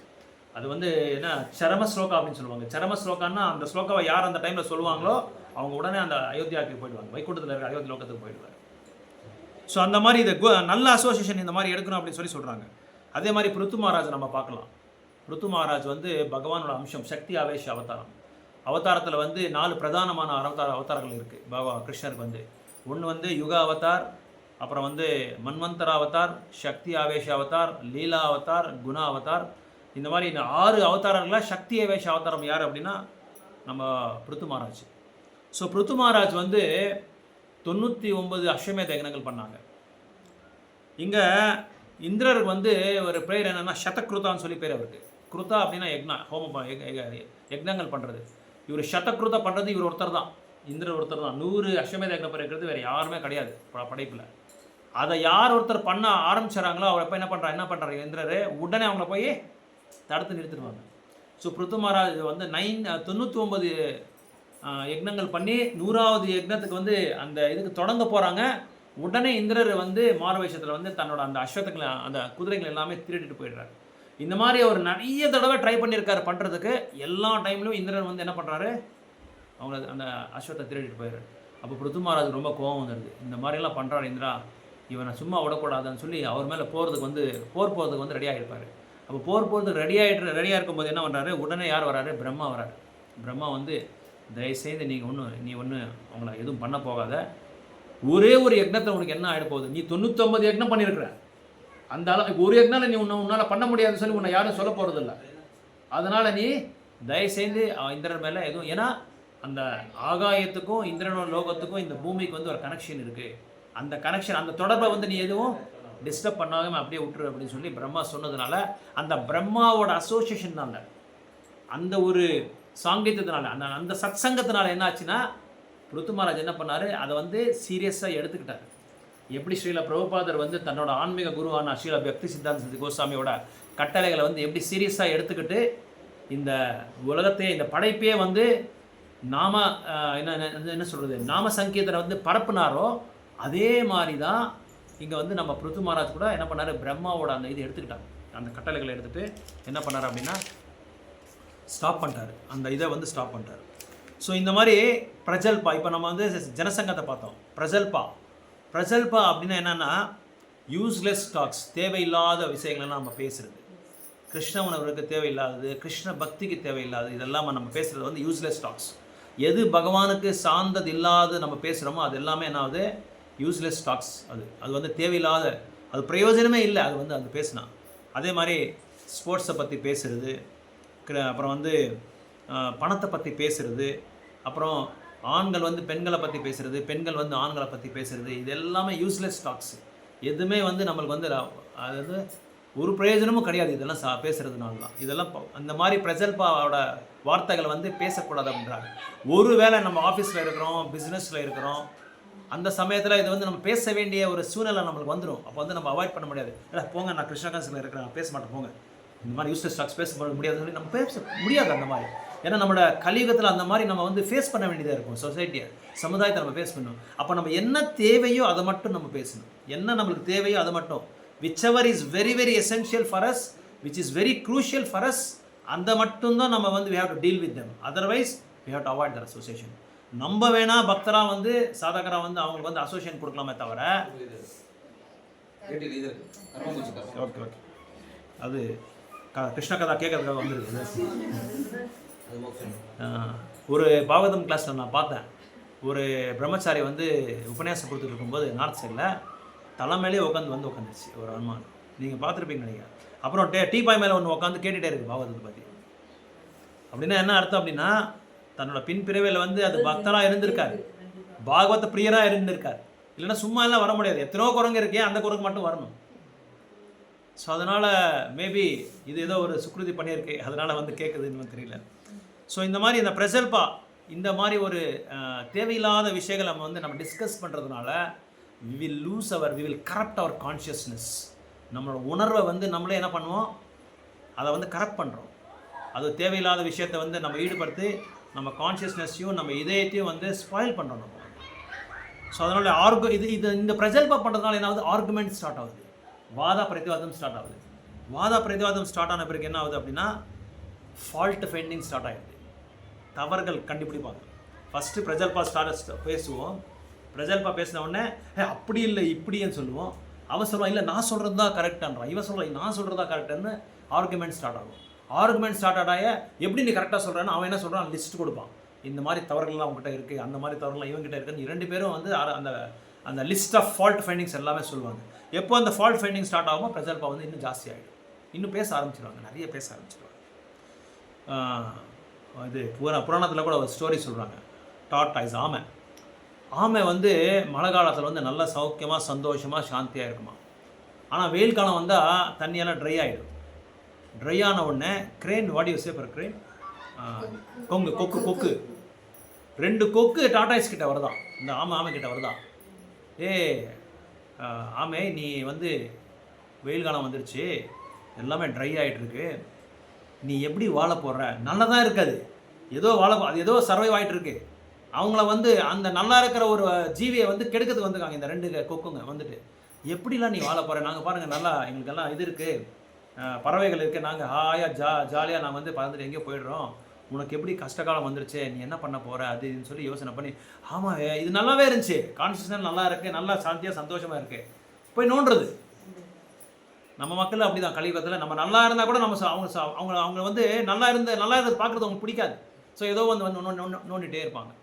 அது வந்து என்ன சரம ஸ்லோகா அப்படின்னு சொல்லுவாங்க. சரம ஸ்லோகான்னா அந்த ஸ்லோகாவை யார் அந்த டைமில் சொல்லுவாங்களோ அவங்க உடனே அந்த அயோத்தியாவுக்கு போயிடுவாங்க, வைகுண்டத்தில் இருக்கிற அயோத்தி லோகத்துக்கு போயிடுவார். ஸோ அந்த மாதிரி இது நல்ல அசோசியேஷன் இந்த மாதிரி எடுக்கணும் அப்படின்னு சொல்லி சொல்கிறாங்க. அதே மாதிரி பிருத்து மகாராஜ் நம்ம பார்க்கலாம். பிருத்து மகாராஜ் வந்து பகவானோட அம்சம், சக்தி ஆவேஷ அவதாரம். அவதாரத்தில் வந்து 4 பிரதானமான அவதாரங்கள் இருக்குது கிருஷ்ணருக்கு வந்து. ஒன்று வந்து யுக அவதார், அப்புறம் வந்து மன்வந்தர அவதார், சக்தி ஆவேஷ அவதார், லீலா அவதார், குண அவதார். இந்த மாதிரி இந்த 6 அவதாரங்களில் சக்தி ஆவேஷ அவதாரம் யார் அப்படின்னா நம்ம பிருத்து மகாராஜ். ஸோ பிருத்து மகாராஜ் வந்து 99 அஸ்வமேத யக்னங்கள் பண்ணாங்க. இங்கே இந்திரருக்கு வந்து ஒரு பேர் என்னென்னா சதக்ருதான்னு சொல்லி பேர் அவருக்கு. குருதா அப்படின்னா யக்னா, யக்னங்கள் பண்ணுறது. இவர் சதக்ருதா பண்ணுறது இவர் ஒருத்தர் தான், இந்திரர் ஒருத்தர் தான். 100 அஸ்வமேத யக்னம் இருக்கிறது வேறு யாருமே கிடையாது படைப்பில். அதை யார் ஒருத்தர் பண்ண ஆரம்பிச்சாங்களோ அவர் எப்போ என்ன பண்ணுறாரு இந்திரர், உடனே அவங்கள போய் தடுத்து நிறுத்திடுவாங்க. ஸோ பிருத்து மகாராஜ் வந்து 99 யக்னங்கள் பண்ணி 100வது யக்னத்துக்கு வந்து அந்த இதுக்கு தொடங்க போகிறாங்க. உடனே இந்திரர் வந்து மாரவேஷத்தில் வந்து தன்னோட அந்த அஸ்வத்துக்களை அந்த குதிரைகள் எல்லாமே திருடிட்டு போயிடுறாரு. இந்த மாதிரி அவர் நிறைய தடவை ட்ரை பண்ணியிருக்காரு பண்ணுறதுக்கு. எல்லா டைம்லையும் இந்திரர் வந்து என்ன பண்ணுறாரு, அவங்க அந்த அஸ்வத்தை திருடிட்டு போயிடுறாரு. அப்போ பிருத்து மகாராஜ் ரொம்ப கோபம் வந்துடுது. இந்த மாதிரிலாம் பண்ணுறாரு இந்திரா, இவனை சும்மா விடக்கூடாதுன்னு சொல்லி அவர் மேலே போர் போகிறதுக்கு வந்து ரெடியாக இருப்பார். அப்போ போர் போகிறதுக்கு ரெடியாக இருக்கும்போது என்ன பண்ணுறாரு, உடனே யார் வராரு, பிரம்மா வராரு. பிரம்மா வந்து தயவுசெய்து நீ ஒன்று அவங்கள எதுவும் பண்ண போகாத, ஒரே ஒரு யக்னத்தை உனக்கு என்ன ஆகிட போகுது, நீ 99 யக்னம் பண்ணியிருக்கிற, அந்த அளவுக்கு ஒரு யக்னால நீ உன்னால் பண்ண முடியாதுன்னு சொல்லி உன்னை யாரும் சொல்ல போகிறதில்ல. அதனால் நீ தயவுசெய்து இந்திரன் மேலே எதுவும், ஏன்னா அந்த ஆகாயத்துக்கும் இந்திரனோட லோகத்துக்கும் இந்த பூமிக்கு வந்து ஒரு கனெக்ஷன் இருக்குது. அந்த கனெக்ஷன், அந்த தொடர்பை வந்து நீ எதுவும் டிஸ்டர்ப் பண்ணாமல் அப்படியே விட்டுரு அப்படின்னு சொல்லி பிரம்மா சொன்னதுனால, அந்த பிரம்மாவோட அசோசியேஷன்னால, அந்த ஒரு சாங்கியத்தினால, அந்த சத் சங்கத்தினால என்ன ஆச்சுன்னா பிருத்து மகாராஜ் என்ன பண்ணார், அதை வந்து சீரியஸாக எடுத்துக்கிட்டார். எப்படி ஸ்ரீல பிரபுபாதர் வந்து தன்னோட ஆன்மீக குருவான ஸ்ரீல பக்தி சித்தாந்த கோஸ்வாமியோட கட்டளைகளை வந்து எப்படி சீரியஸாக எடுத்துக்கிட்டு இந்த உலகத்தையே, இந்த படைப்பே வந்து என்ன சொல்கிறது, நாம சங்கீதனை வந்து பரப்புனாரோ, அதே மாதிரி தான் இங்கே வந்து நம்ம பிருத்து மகாராஜ் கூட என்ன பண்ணார், பிரம்மாவோட அந்த இது எடுத்துக்கிட்டாங்க. அந்த கட்டளைகளை எடுத்துகிட்டு என்ன பண்ணார் அப்படின்னா ஸ்டாப் பண்ணிட்டார், அந்த இதை வந்து ஸ்டாப் பண்ணிட்டார். ஸோ இந்த மாதிரி பிரஜல்பா, இப்போ நம்ம வந்து ஜனசங்கத்தை பார்த்தோம். பிரஜல்பா அப்படின்னா என்னென்னா யூஸ்லெஸ் டாக்ஸ், தேவையில்லாத விஷயங்கள்லாம் நம்ம பேசுகிறது, கிருஷ்ண உணர்வுக்கு தேவையில்லாதது, கிருஷ்ண பக்திக்கு தேவையில்லாதது, இதெல்லாம் நம்ம பேசுகிறது வந்து யூஸ்லெஸ் டாக்ஸ். எது பகவானுக்கு சார்ந்தது இல்லாத நம்ம பேசுகிறோமோ அது எல்லாமே என்ன ஆகுது, யூஸ்லெஸ் டாக்ஸ். அது வந்து தேவையில்லாத, அது பிரயோஜனமே இல்லை அது வந்து அது பேசினா. அதே மாதிரி ஸ்போர்ட்ஸை பற்றி பேசுகிறது, அப்புறம் வந்து பணத்தை பற்றி பேசுகிறது, அப்புறம் ஆண்கள் வந்து பெண்களை பற்றி பேசுகிறது, பெண்கள் வந்து ஆண்களை பற்றி பேசுகிறது, இது எல்லாமே யூஸ்லெஸ் டாக்ஸ். எதுவுமே வந்து நம்மளுக்கு வந்து அதாவது ஒரு பிரயோஜனமும் கிடையாது இதெல்லாம் பேசுகிறதுனால தான். இதெல்லாம் அந்த மாதிரி பிரஜல்பாவோட வார்த்தைகளை வந்து பேசக்கூடாது அப்படின்றாங்க. ஒருவேளை நம்ம ஆஃபீஸில் இருக்கிறோம், பிஸ்னஸில் இருக்கிறோம், அந்த சமயத்தில் இது வந்து நம்ம பேச வேண்டிய ஒரு சூழ்நிலை நம்மளுக்கு வந்துடும். அப்போ வந்து நம்ம அவாய்ட் பண்ண முடியாது. போங்க நான் கிருஷ்ண கான்சில் இருக்கிறேன், நான் பேச மாட்டேன், போங்க, இந்த மாதிரி யூஸ்லெஸ் டாக்ஸ் பேச முடியாதுன்னு சொல்லி நம்ம பேச முடியாது அந்த மாதிரி. ஏன்னா நம்மளோட கலியுகத்தில் அந்த மாதிரி நம்ம வந்து ஃபேஸ் பண்ண வேண்டியதாக இருக்கும். சொசைட்டியை, சமுதாயத்தை நம்ம ஃபேஸ் பண்ணணும். அப்போ நம்ம என்ன தேவையோ அதை மட்டும் நம்ம பேசணும். என்ன நம்மளுக்கு தேவையோ அதை மட்டும், whichever is very very essential for us, which is very crucial for us, அந்த மட்டும்தான் நம்ம வந்து we have to deal with them. Otherwise we have to avoid their association. நம்ம வேணா பக்தரா வந்து சாதகரா வந்து அவங்களுக்கு வந்து அசோசியேஷன் கொடுக்கலாமே தவிர. ஓகே ஓகே, அது கிருஷ்ண கதா கேட்கறதுக்காக வந்துருக்கு. ஒரு பாகவதம் கிளாஸில் நான் பார்த்தேன், ஒரு பிரம்மச்சாரி வந்து உபன்யாசம் கொடுத்துட்டு இருக்கும்போது நார்த் சைடில் தலைமையிலே உட்காந்துருச்சு ஒரு அனுமான். நீங்கள் பார்த்துருப்பீங்க நினைக்கிறேன். அப்புறம் டீ பாய் மேலே ஒன்று உட்காந்து கேட்டுகிட்டே இருக்குது பாகவதத்தை பற்றி. அப்படின்னா என்ன அர்த்தம் அப்படின்னா, தன்னோட பின்பிறவையில் வந்து அது பக்தராக இருந்திருக்காரு, பாகவத பிரியராக இருந்திருக்கார். இல்லைன்னா சும்மா எல்லாம் வர முடியாது, எத்தனையோ குரங்கு இருக்கே, அந்த குரங்கு மட்டும் வரணும். ஸோ அதனால் மேபி இது ஏதோ ஒரு சுக்ருதி பண்ணியிருக்கு, அதனால் வந்து கேட்குதுன்னு தெரியல. ஸோ இந்த மாதிரி இந்த பிரஜல்பா, இந்த மாதிரி ஒரு தேவையில்லாத விஷயங்கள் நம்ம டிஸ்கஸ் பண்ணுறதுனால we will corrupt our consciousness. நம்மளோட உணர்வை வந்து நம்மளே என்ன பண்ணுவோம், அதை வந்து கரெக்ட் பண்ணுறோம். அது தேவையில்லாத விஷயத்தை வந்து நம்ம ஈடுபடுத்தி நம்ம கான்ஷியஸ்னஸையும் நம்ம இதயத்தையும் வந்து ஸ்பாயில் பண்ணுறோம் நம்ம. ஸோ அதனால் இந்த பிரஜல்பா பண்ணுறதுனால என்ன ஆகுது, ஆர்குமெண்ட் ஸ்டார்ட் ஆகுது, வாதா பிரதிவாதம் ஸ்டார்ட் ஆகுது. வாதா பிரதிவாதம் ஸ்டார்ட் ஆன பிறகு என்ன ஆகுது அப்படின்னா ஃபால்ட் ஃபைண்டிங் ஸ்டார்ட் ஆகிடுது, தவறுகள் கண்டுபிடிப்பாங்க. ஃபஸ்ட்டு பிரஜல்பா பேசுவோம், பிரஜல்பா பேசின உடனே அப்படி இல்லை இப்படின்னு சொல்லுவோம். அவன் சொல்லுவான் இல்லை நான் சொல்கிறது தான் கரெக்டான்றான், இவன் சொல்லுவான் நான் சொல்கிறது தான் கரெக்டான்னு ஆர்குமெண்ட் ஸ்டார்ட் ஆகும். ஆர்குமெண்ட் ஸ்டார்ட் ஆடாய எப்படி நீ கரெக்டாக சொல்கிறான்னு அவன் என்ன சொல்கிறான், லிஸ்ட் கொடுப்பான். இந்த மாதிரி தவறுகள்லாம் அவங்ககிட்ட இருக்குது, அந்த மாதிரி தவறுலாம் இவங்ககிட்ட இருக்குன்னு 2 பேரும் வந்து அந்த அந்த லிஸ்ட் ஆஃப் ஃபால்ட் ஃபைண்டிங்ஸ் எல்லாமே சொல்லுவாங்க. எப்போ அந்த ஃபால்ட் ஃபைண்டிங் ஸ்டார்ட் ஆகுமோ பிரஜல்பா வந்து இன்னும் ஜாஸ்தி ஆகிடும், இன்னும் பேச ஆரம்பிச்சிடுவாங்க, நிறைய பேச ஆரம்பிச்சிடுவாங்க. இது புராணத்தில் கூட ஒரு ஸ்டோரி சொல்கிறாங்க, டார்டாய்ஸ் ஆமை வந்து மழை காலத்தில் வந்து நல்லா சௌக்கியமாக சந்தோஷமாக சாந்தியாக இருக்குமா. ஆனால் வெயில் காலம் வந்தால் தண்ணியெல்லாம் ட்ரை ஆகிடும். ட்ரை ஆன உடனே crane, what you say for crane, கொக்கு 2 கொக்கு டாடாய்ஸ் கிட்ட வருதான், இந்த ஆமை கிட்ட வருதான். ஆமை, நீ வந்து வெயில் காலம் வந்துருச்சு, எல்லாமே ட்ரை ஆகிட்டுருக்கு, நீ எப்படி வாழ போடுற? நல்லா தான் இருக்காது, ஏதோ அது ஏதோ சர்வைவ் ஆகிட்டு இருக்கு. அவங்கள வந்து அந்த நல்லா இருக்கிற ஒரு ஜீவியை வந்து கெடுக்கிறதுக்கு வந்துருக்காங்க இந்த 2 கொக்குங்க வந்துட்டு. எப்படிலாம் நீ வாழ போகிற? நாங்கள் பாருங்கள் நல்லா எங்களுக்கெல்லாம் இது இருக்குது, பறவைகள் இருக்குது, நாங்கள் ஹாயாக ஜாலியாக நாங்கள் வந்து பறந்துட்டு எங்கேயோ போயிடுறோம், உனக்கு எப்படி கஷ்டகாலம் வந்துருச்சு, நீ என்ன பண்ண போகிற அது இதுன்னு சொல்லி யோசனை பண்ணி, ஆமாம் இது நல்லாவே இருந்துச்சு, கான்ஸ்டியூஷன் நல்லா இருக்குது, நல்லா சாந்தியாக சந்தோஷமாக இருக்குது, போய் நோண்டுறது. நம்ம மக்கள் அப்படி தான் கலியுகத்தில் நம்ம நல்லா இருந்தால் கூட நம்ம அவங்க வந்து நல்லா இருந்தது பார்க்குறது அவங்களுக்கு பிடிக்காது. ஸோ ஏதோ நோண்டிகிட்டே இருப்பாங்க.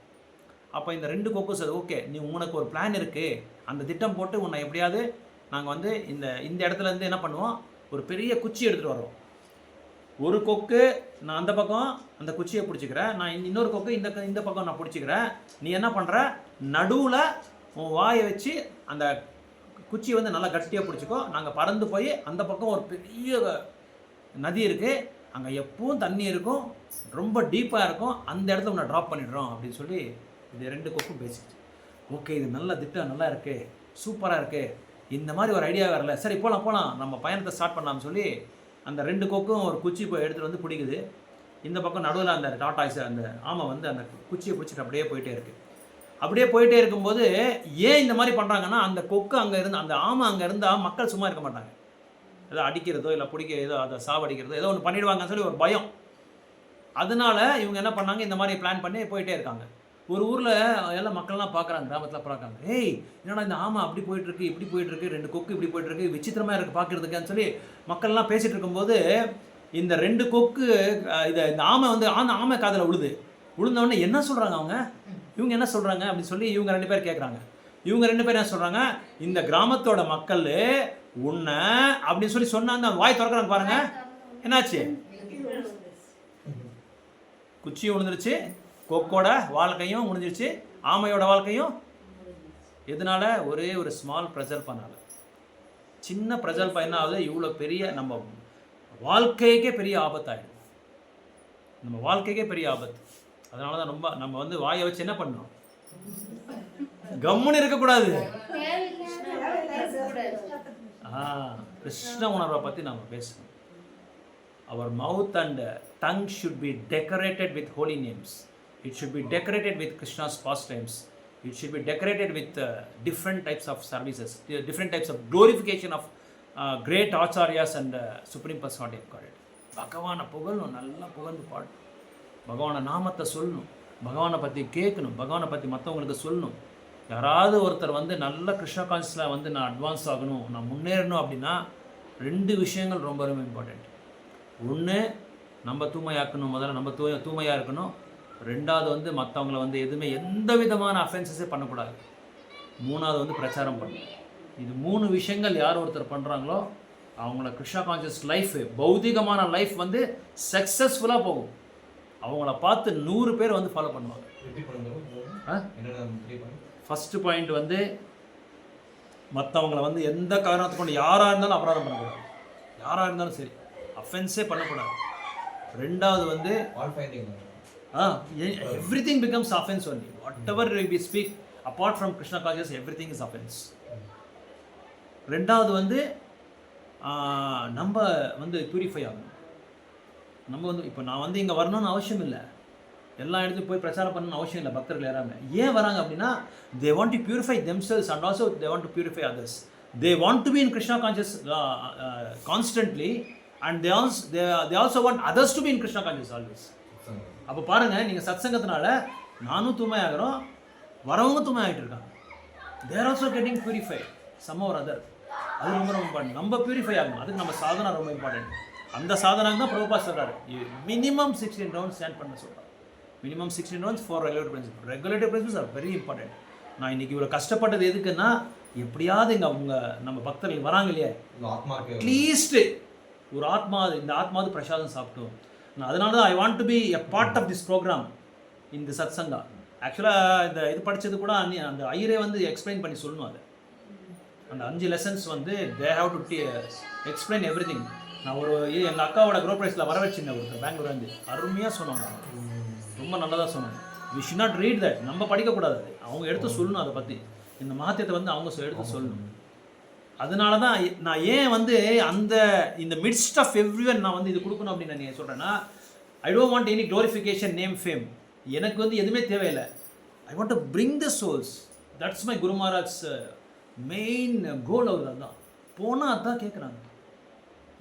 அப்போ இந்த 2 கொக்கு சார், ஓகே நீ உனக்கு ஒரு பிளான் இருக்குது, அந்த திட்டம் போட்டு உன்னை எப்படியாவது நாங்கள் வந்து இந்த இடத்துல இருந்து என்ன பண்ணுவோம், ஒரு பெரிய குச்சி எடுத்துகிட்டு வரோம். ஒரு கொக்கு நான் அந்த பக்கம் அந்த குச்சியை பிடிச்சிக்கிறேன், நான் இன்னொரு கொக்கு இந்த பக்கம் நான் பிடிச்சிக்கிறேன், நீ என்ன பண்ணுற, நடுவில் உன் வாயை வச்சு அந்த குச்சியை வந்து நல்லா கட்டியாக பிடிச்சிக்கோ, நாங்கள் பறந்து போய் அந்த பக்கம் ஒரு பெரிய நதி இருக்குது, அங்கே எப்பவும் தண்ணி இருக்கும், ரொம்ப டீப்பாக இருக்கும், அந்த இடத்துல உன்னை ட்ராப் பண்ணிடுறோம் அப்படின்னு சொல்லி இது 2 கொக்கும் பேசிச்சு. ஓகே இது நல்ல திட்டம், நல்லா இருக்குது, சூப்பராக இருக்குது, இந்த மாதிரி ஒரு ஐடியா வரல, சரி போகலாம் நம்ம பயணத்தை ஸ்டார்ட் பண்ணலாம்னு சொல்லி அந்த 2 கொக்கும் ஒரு குச்சி போய் எடுத்துகிட்டு வந்து பிடிக்குது. இந்த பக்கம் நடுவில் அந்த டாடாய்ஸ் அந்த ஆமை வந்து அந்த குச்சியை பிடிச்சிட்டு அப்படியே போயிட்டே இருக்குது. அப்படியே போயிட்டே இருக்கும்போது ஏன் இந்த மாதிரி பண்ணுறாங்கன்னா, அந்த கொக்கு அங்கே இருந்து அந்த ஆமை அங்கே இருந்தால் மக்கள் சும்மா இருக்க மாட்டாங்க, ஏதோ அடிக்கிறதோ இல்லை ஏதோ அதை சாவடிக்கிறதோ ஏதோ ஒன்று பண்ணிடுவாங்கன்னு சொல்லி ஒரு பயம். அதனால இவங்க என்ன பண்ணாங்க, இந்த மாதிரி பிளான் பண்ணி போயிட்டே இருக்காங்க. ஒரு ஊரில் எல்லாம் மக்கள்லாம் பார்க்குறாங்க, கிராமத்தில் பார்க்குறாங்க, என்னடா இந்த ஆமை அப்படி போயிட்டுருக்கு, இப்படி போயிட்டுருக்கு, 2 கொக்கு இப்படி போயிட்டுருக்கு, விசித்திரமாக இருக்குது பார்க்குறதுக்குன்னு சொல்லி மக்கள்லாம் பேசிகிட்டு இருக்கும்போது இந்த 2 கொக்கு இந்த ஆமை வந்து ஆமை காதில் விழுந்தவொடனே என்ன சொல்கிறாங்க இவங்க என்ன சொல்கிறாங்க அப்படின்னு சொல்லி இவங்க 2 பேர் கேட்குறாங்க. இவங்க 2 பேர் என்ன சொல்கிறாங்க, இந்த கிராமத்தோட மக்கள் உன்னை அப்படின்னு சொல்லி சொன்னாங்க. வாய் திறக்கிறாங்க பாருங்க, என்னாச்சு, குச்சி விழுந்துருச்சு, கொக்கோட வாழ்க்கையும் முடிஞ்சிருச்சு, ஆமையோட வாழ்க்கையும். எதனால? ஒரே ஒரு ஸ்மால் பிரஜல்பனால. சின்ன பிரஜல்பா என்ன ஆகுது, இவ்வளோ பெரிய நம்ம வாழ்க்கைக்கே பெரிய ஆபத்தாயிடும், நம்ம வாழ்க்கைக்கே பெரிய ஆபத்து. அதனால தான் ரொம்ப நம்ம வந்து வாயை வச்சு என்ன பண்ணணும், கம்முன்னு இருக்கக்கூடாது. கிருஷ்ண உணர்வை பற்றி நம்ம பேசணும். Our mouth and tongue should be decorated with holy names. It should be decorated with Krishna's pastimes. It should be decorated with different types of services, different types of glorification of great acharyas and supreme personality of Godhead. பகவானை புகழணும், நல்லா புகழ்ந்து பாடணும், பகவானை நாமத்தை சொல்லணும், பகவானை பற்றி கேட்கணும், பகவானை பற்றி மற்றவங்களுக்கு சொல்லணும். யாராவது ஒருத்தர் வந்து நல்ல கிருஷ்ண கான்சியஸில் வந்து நான் அட்வான்ஸ் ஆகணும், நான் முன்னேறணும் அப்படின்னா 2 விஷயங்கள் ரொம்ப ரொம்ப இம்பார்ட்டண்ட். ஒன்று, நம்ம தூய்மையாக்கணும், முதல்ல நம்ம தூய்மையாக இருக்கணும். 2வது வந்து மற்றவங்களை வந்து எந்த விதமான அஃபென்சஸே பண்ணக்கூடாது. 3வது வந்து பிரச்சாரம் பண்ணணும். இது 3 விஷயங்கள் யார் ஒருத்தர் பண்ணுறாங்களோ அவங்கள கிருஷ்ணா கான்சியஸ் லைஃப், பௌதிகமான லைஃப் வந்து சக்ஸஸ்ஃபுல்லாக போகும். அவங்கள பார்த்து 100 பேர் வந்து ஃபாலோ பண்ணுவாங்க. ஃபஸ்ட்டு பாயிண்ட் வந்து மற்றவங்களை வந்து எந்த காரணத்தை கொண்டு யாராக இருந்தாலும் அபராதம் பண்ணக்கூடாது, யாராக இருந்தாலும் சரி அஃபென்ஸே பண்ணக்கூடாது. 2வது வந்து everything becomes offense only. Whatever we speak apart from Krishna consciousness, everything is offense. 2வது வந்து நம்ம வந்து பியூரிஃபை ஆகணும். நம்ம வந்து இப்போ நான் வந்து இங்கே வரணும்னு அவசியம் இல்லை, எல்லா இடத்துலையும் போய் பிரச்சாரம் பண்ணணும்னு அவசியம் இல்லை. பக்தர்கள் யாராமே ஏன் வராங்க அப்படின்னா, they want to purify themselves and also they want to purify others. They want to be in Krishna conscious constantly, and they also want others to be in Krishna conscious always. அப்போ பாருங்கள், நீங்கள் சத்சங்கத்தினால நானும் தூய்மையாகிறோம், வரவங்க தூய்மையாகிட்டு இருக்காங்க. They also getting purified some or other. அது ரொம்ப ரொம்ப இம்பார்ட்டன்ட். நம்ம பியூரிஃபை ஆகணும், அதுக்கு நம்ம சாதனா ரொம்ப இம்பார்ட்டன்ட். அந்த சாதனாக்கு தான் பிரபுபா சொல்கிறாரு, மினிமம் 16 ரவுண்ட்ஸ் ஸ்டாண்ட் பண்ண சொல்கிறார். Minimum 16 rounds for regulatory principle. Regulatory principles are very important. நான் இன்றைக்கி இவ்வளோ கஷ்டப்பட்டது எதுக்குன்னா, எப்படியாவது இங்கே அவங்க நம்ம பக்தர்கள் வராங்க இல்லையா, அட்லீஸ்ட்டு ஒரு ஆத்மா, இந்த ஆத்மாவது பிரசாதம் சாப்பிட்டோம். நான் அதனால தான் I want to be a part of this program இந்த சத்சங்கா. ஆக்சுவலாக இந்த இது படித்தது கூட அந்த ஐயரே வந்து எக்ஸ்பிளைன் பண்ணி சொல்லணும். அது அந்த 5 லெசன்ஸ் வந்து they have to explain every thing. நான் எங்கள் அக்காவோட க்ரோ ப்ரைஸில் வர வச்சுருந்தேன் ஒருத்தர் பெங்களூர் வந்து, அருமையாக சொன்னாங்க, ரொம்ப நல்லதாக சொன்னாங்க. We should not read that, நம்ம படிக்கக்கூடாது, அது அவங்க எடுத்து சொல்லணும். அதை பற்றி இந்த மகத்தியத்தை வந்து அவங்க எடுத்து சொல்லணும். அதனால தான் நான் ஏன் வந்து இந்த மிட்ஸ்ட் ஆஃப் எவ்ரிவன் நான் வந்து இது கொடுக்கணும் அப்படின்னு நான் சொல்கிறேன்னா, I don't want any glorification, name, fame. எனக்கு வந்து எதுவுமே தேவையில்லை. I want to bring the souls. That's my guru Maharaj main goal. அவர் அதுதான் போனால் அதான் கேட்குறாங்க,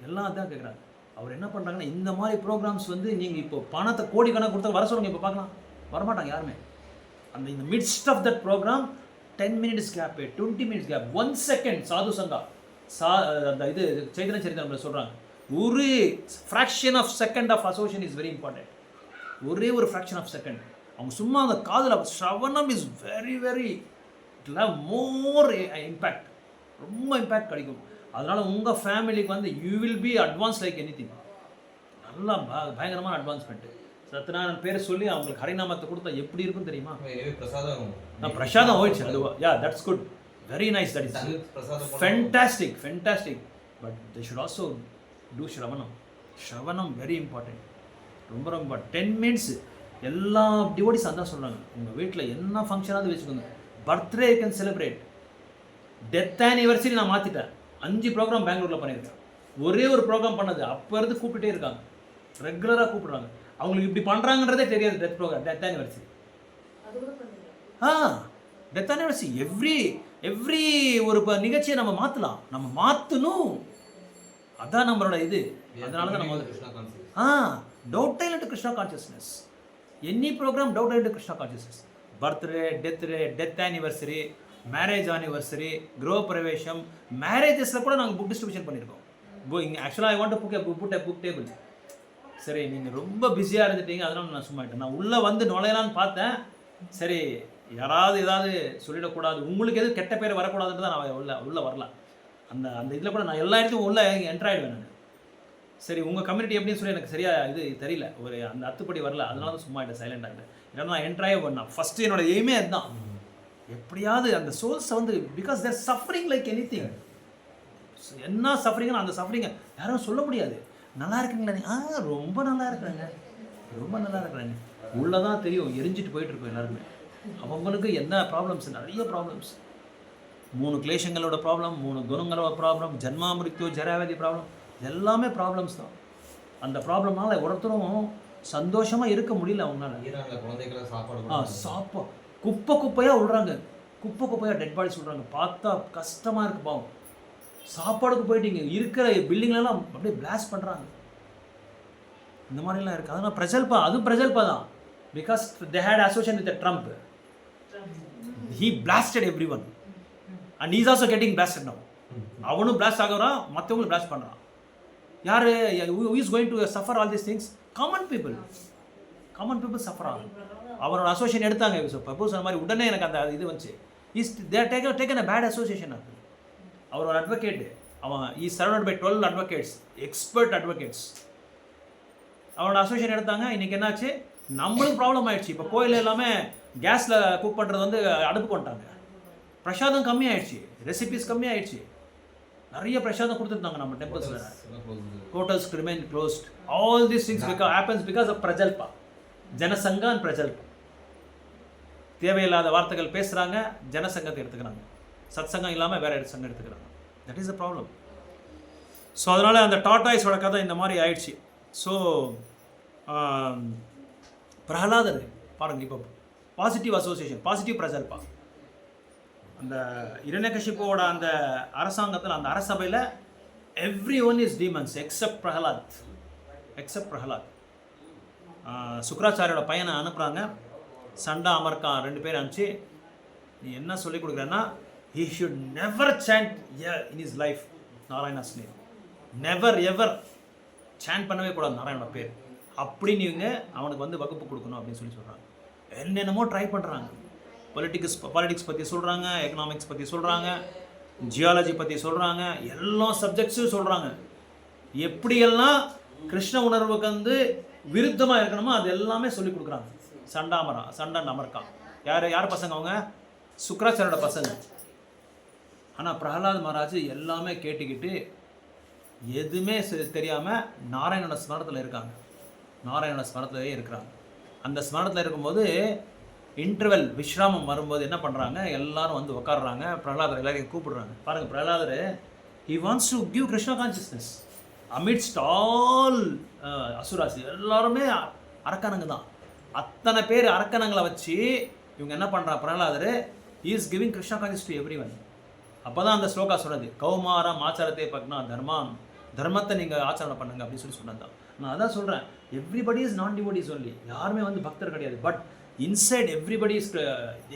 எல்லாம் அதான் கேட்குறாங்க. அவர் என்ன பண்ணுறாங்கன்னா, இந்த மாதிரி ப்ரோக்ராம்ஸ் வந்து நீங்கள் இப்போ பணத்தை கோடிக்கணக்கு கொடுத்தா வர சொல்லுங்கள், இப்போ பார்க்கலாம், வரமாட்டாங்க யாருமே. இந்த midst of that program 10 minutes gap, 20 minutes gap, 1 second சாது சங்கா அந்த இது சைதன்ய சரித்திரம்ல சொல்கிறாங்க, ஒரு fraction of second of association is very important. ஒரே ஒரு ஃப்ராக்ஷன் ஆஃப் செகண்ட் அவங்க சும்மா அந்த காதில் ஸ்ரவணம் is very very more impact, ரொம்ப இம்பேக்ட் கிடைக்கும். அதனால் உங்கள் ஃபேமிலிக்கு வந்து you will be advance like anything. நல்லா பயங்கரமான அட்வான்ஸ்மெண்ட்டு. சத்யநாராயணன் பேரை சொல்லி அவங்களுக்கு ஹரிநாமத்தை கொடுத்தா எப்படி இருக்கும் தெரியுமா? பிரசாதம் போயிடுச்சு அதுவா. Ya, that's good, very nice, that is fantastic, fantastic. But they should also do ஸ்ரவணம். ஸ்ரவணம் வெரி இம்பார்ட்டன்ட், ரொம்ப ரொம்ப இம்பார்ட்டன்ட். 10 minutes எல்லா டிவோடிஸ் அதான் சொல்கிறாங்க. உங்கள் வீட்டில் என்ன ஃபங்க்ஷனாவது வச்சுக்கோங்க, birthday you can celebrate, death anniversary நான் மாற்றிட்டேன். 5 ப்ரோக்ராம் பெங்களூரில் பண்ணியிருக்கேன். ஒரே ஒரு ப்ரோக்ராம் பண்ணது அப்போ இருந்து கூப்பிட்டுட்டே இருக்காங்க, ரெகுலராக கூப்பிடுறாங்க. அவங்களுக்கு இப்படி பண்ணுறாங்கன்றதே தெரியாது. Death program, death anniversary, death anniversary every ஒரு நிகழ்ச்சியை நம்ம மாற்றலாம், நம்ம மாற்றணும். அதான் நம்மளோட இது. அதனால தான் நம்ம doubt into Krishna consciousness. Any program doubt into Krishna consciousness. Birthday, death anniversary, marriage anniversary, griha pravesham, மேரேஜஸில் கூட நாங்கள் புக் டிஸ்ட்ரிபியூஷன் பண்ணியிருக்கோம். இங்கே ஆக்சுவலாக I want to book table. சரி, நீங்கள் ரொம்ப பிஸியாக இருந்துட்டீங்க, அதனால் நான் சும்மா ஆகிட்டேன். நான் உள்ளே வந்து நுழையலான்னு பார்த்தேன். சரி, யாராவது ஏதாவது சொல்லிடக்கூடாது, உங்களுக்கு எதுவும் கெட்ட பேர் வரக்கூடாதுன்னு தான் நான் உள்ளே வரல. அந்த இதில் கூட நான் எல்லா இடத்துக்கும் உள்ளே என்ட்ராயிடுவேன் நான். சரி, உங்கள் கம்யூனிட்டி எப்படின்னு சொல்லி எனக்கு சரியாக இது தெரியல, ஒரு அந்த அத்துப்படி வரல, அதனால தான் சும்மா ஆகிட்டேன், சைலண்ட் ஆகிட்டேன். ஏன்னா நான் என்ட்ராயே பண்ணேன். ஃபஸ்ட்டு என்னோட எய்மே அதுதான், எப்படியாவது அந்த சோல்ஸை வந்து, because they're suffering like anything. என்ன சஃபரிங்னா அந்த சஃபரிங்கை யாரும் சொல்ல முடியாது. நல்லா இருக்குங்களா? ரொம்ப நல்லா இருக்கிறாங்க, ரொம்ப நல்லா இருக்கிறாங்க. உள்ளே தான் தெரியும், எரிஞ்சிட்டு போயிட்டுருக்கோம் எல்லாருமே. அவங்களுக்கு என்ன ப்ராப்ளம்ஸ், நிறைய ப்ராப்ளம்ஸ். 3 கிளேஷங்களோட ப்ராப்ளம், 3 குணங்களோட ப்ராப்ளம், ஜன்மா மிருத்யு ஜராவதி ப்ராப்ளம், எல்லாமே ப்ராப்ளம்ஸ் தான். அந்த ப்ராப்ளம்னால ஒருத்தரும் சந்தோஷமாக இருக்க முடியல அவங்களால. சாப்பாடு குப்பையாக விடுறாங்க, குப்பையாக டெட் பாடி சொல்கிறாங்க. பார்த்தா கஷ்டமாக இருக்குது பாவம். சாப்பாடுக்கு போயிட்டீங்க, இருக்கிற பில்டிங்லாம் அப்படியே பிளாஸ்ட் பண்ணுறாங்க. இந்த மாதிரிலாம் இருக்குது. அதனால் பிரஜல்பா, அதுவும் பிரஜல்பா தான். Because they had association with Trump. He blasted everyone and he's also getting blasted now. அவனும் பிளாஸ்ட் ஆகுறான், மற்றவங்களும் பிளாஸ்ட் பண்ணுறான். யார் is going to suffer all these things? Common people suffer ஆகும். அவரோட அசோசியேஷன் எடுத்தாங்க. சப்போஸ் அந்த மாதிரி உடனே எனக்கு அந்த இது வந்துச்சு. They're taken a bad association. அவர் ஒரு அட்வொகேட்டு, அவன் is surrounded by 12 advocates, expert advocates. அவனோட அசோசியேஷன் எடுத்தாங்க. இன்றைக்கி என்னாச்சு, நம்மளுக்கு ப்ராப்ளம் ஆகிடுச்சு. இப்போ கோயில் எல்லாமே கேஸில் குக் பண்ணுறது வந்து அடுப்பு கொண்டாங்க. பிரசாதம் கம்மியாயிடுச்சு, ரெசிபிஸ் கம்மியாயிடுச்சு. நிறைய பிரசாதம் கொடுத்துருந்தாங்க நம்ம டெம்பிள்ஸில். Hotels remain closed. All these things happens because of பிரஜல்பா, ஜனசங்கா அண்ட் பிரஜல்பா. தேவையில்லாத வார்த்தைகள் பேசுகிறாங்க, ஜனசங்கத்தை எடுத்துக்கிறாங்க. சத் சங்கம் இல்லாமல் வேறு சங்கம் எடுத்துக்கிறாங்க. That is the problem. So அதனால் அந்த டாட்டாய்ஸோட கதை இந்த மாதிரி ஆயிடுச்சு. ஸோ பிரகலாதர் பாருங்கள், இப்போ பாசிட்டிவ் அசோசியேஷன், பாசிட்டிவ் பிரஜல்பா. அந்த இரண்யகசிபுவோட அந்த அரசாங்கத்தில், அந்த அரசபையில் every one is demons except Prahlad. சுக்ராச்சாரியோட பையனை அனுப்புகிறாங்க, சண்டா அமர்கான் 2 பேர் அனுப்பிச்சு, நீ என்ன சொல்லிக் கொடுக்குறேன்னா, he should never chant in his life Narayana's name. Never ever chant பண்ணவே கூடாது நாராயணோட பேர். அப்படி நீங்கள் அவனுக்கு வந்து வகுப்பு கொடுக்கணும் அப்படின்னு சொல்லி சொல்கிறாங்க. என்னென்னமோ ட்ரை பண்ணுறாங்க. பாலிட்டிக்ஸ் பற்றி சொல்கிறாங்க, எக்கனாமிக்ஸ் பற்றி சொல்கிறாங்க, ஜியாலஜி பற்றி சொல்கிறாங்க, எல்லா சப்ஜெக்ட்ஸும் சொல்கிறாங்க. எப்படியெல்லாம் கிருஷ்ண உணர்வுக்கு வந்து விருத்தமாக இருக்கணுமோ அது எல்லாமே சொல்லி கொடுக்குறாங்க. சண்டன் அமர்கா யார் பசங்க? அவங்க சுக்ராச்சாரோட பசங்க. ஆனால் பிரகலாத் மகாராஜ் எல்லாமே கேட்டுக்கிட்டு எதுவுமே தெரியாமல் நாராயணோட ஸ்மரணத்தில் இருக்காங்க. நாராயணோட ஸ்மரணத்திலே இருக்கிறாங்க. அந்த ஸ்மரணத்தில் இருக்கும்போது இன்டர்வெல் விஸ்ராமம் வரும்போது என்ன பண்ணுறாங்க, எல்லாரும் வந்து உட்காடுறாங்க. பிரகலாதர் எல்லாரையும் கூப்பிடுறாங்க. பாருங்கள், பிரகலாதர் he wants to give Krishna consciousness amidst all அசுராசி. எல்லாருமே அரக்கணங்க தான். அத்தனை பேர் அரக்கணங்களை வச்சு இவங்க என்ன பண்ணுறாங்க, பிரகலாதர் he is giving Krishna consciousness to everyone. அப்போ தான் அந்த ஸ்லோகா சொன்னது, கௌமாரம் ஆச்சாரத்தை பக்னா தர்மத்தை நீங்கள் ஆச்சாரம் பண்ணுங்க அப்படின்னு சொல்லி சொன்னது தான். நான் அதான் சொல்கிறேன், எவ்ரிபடி இஸ் நான் டிவோட்டிஸ் ஒன்லி. யாருமே வந்து பக்தர் கிடையாது. But inside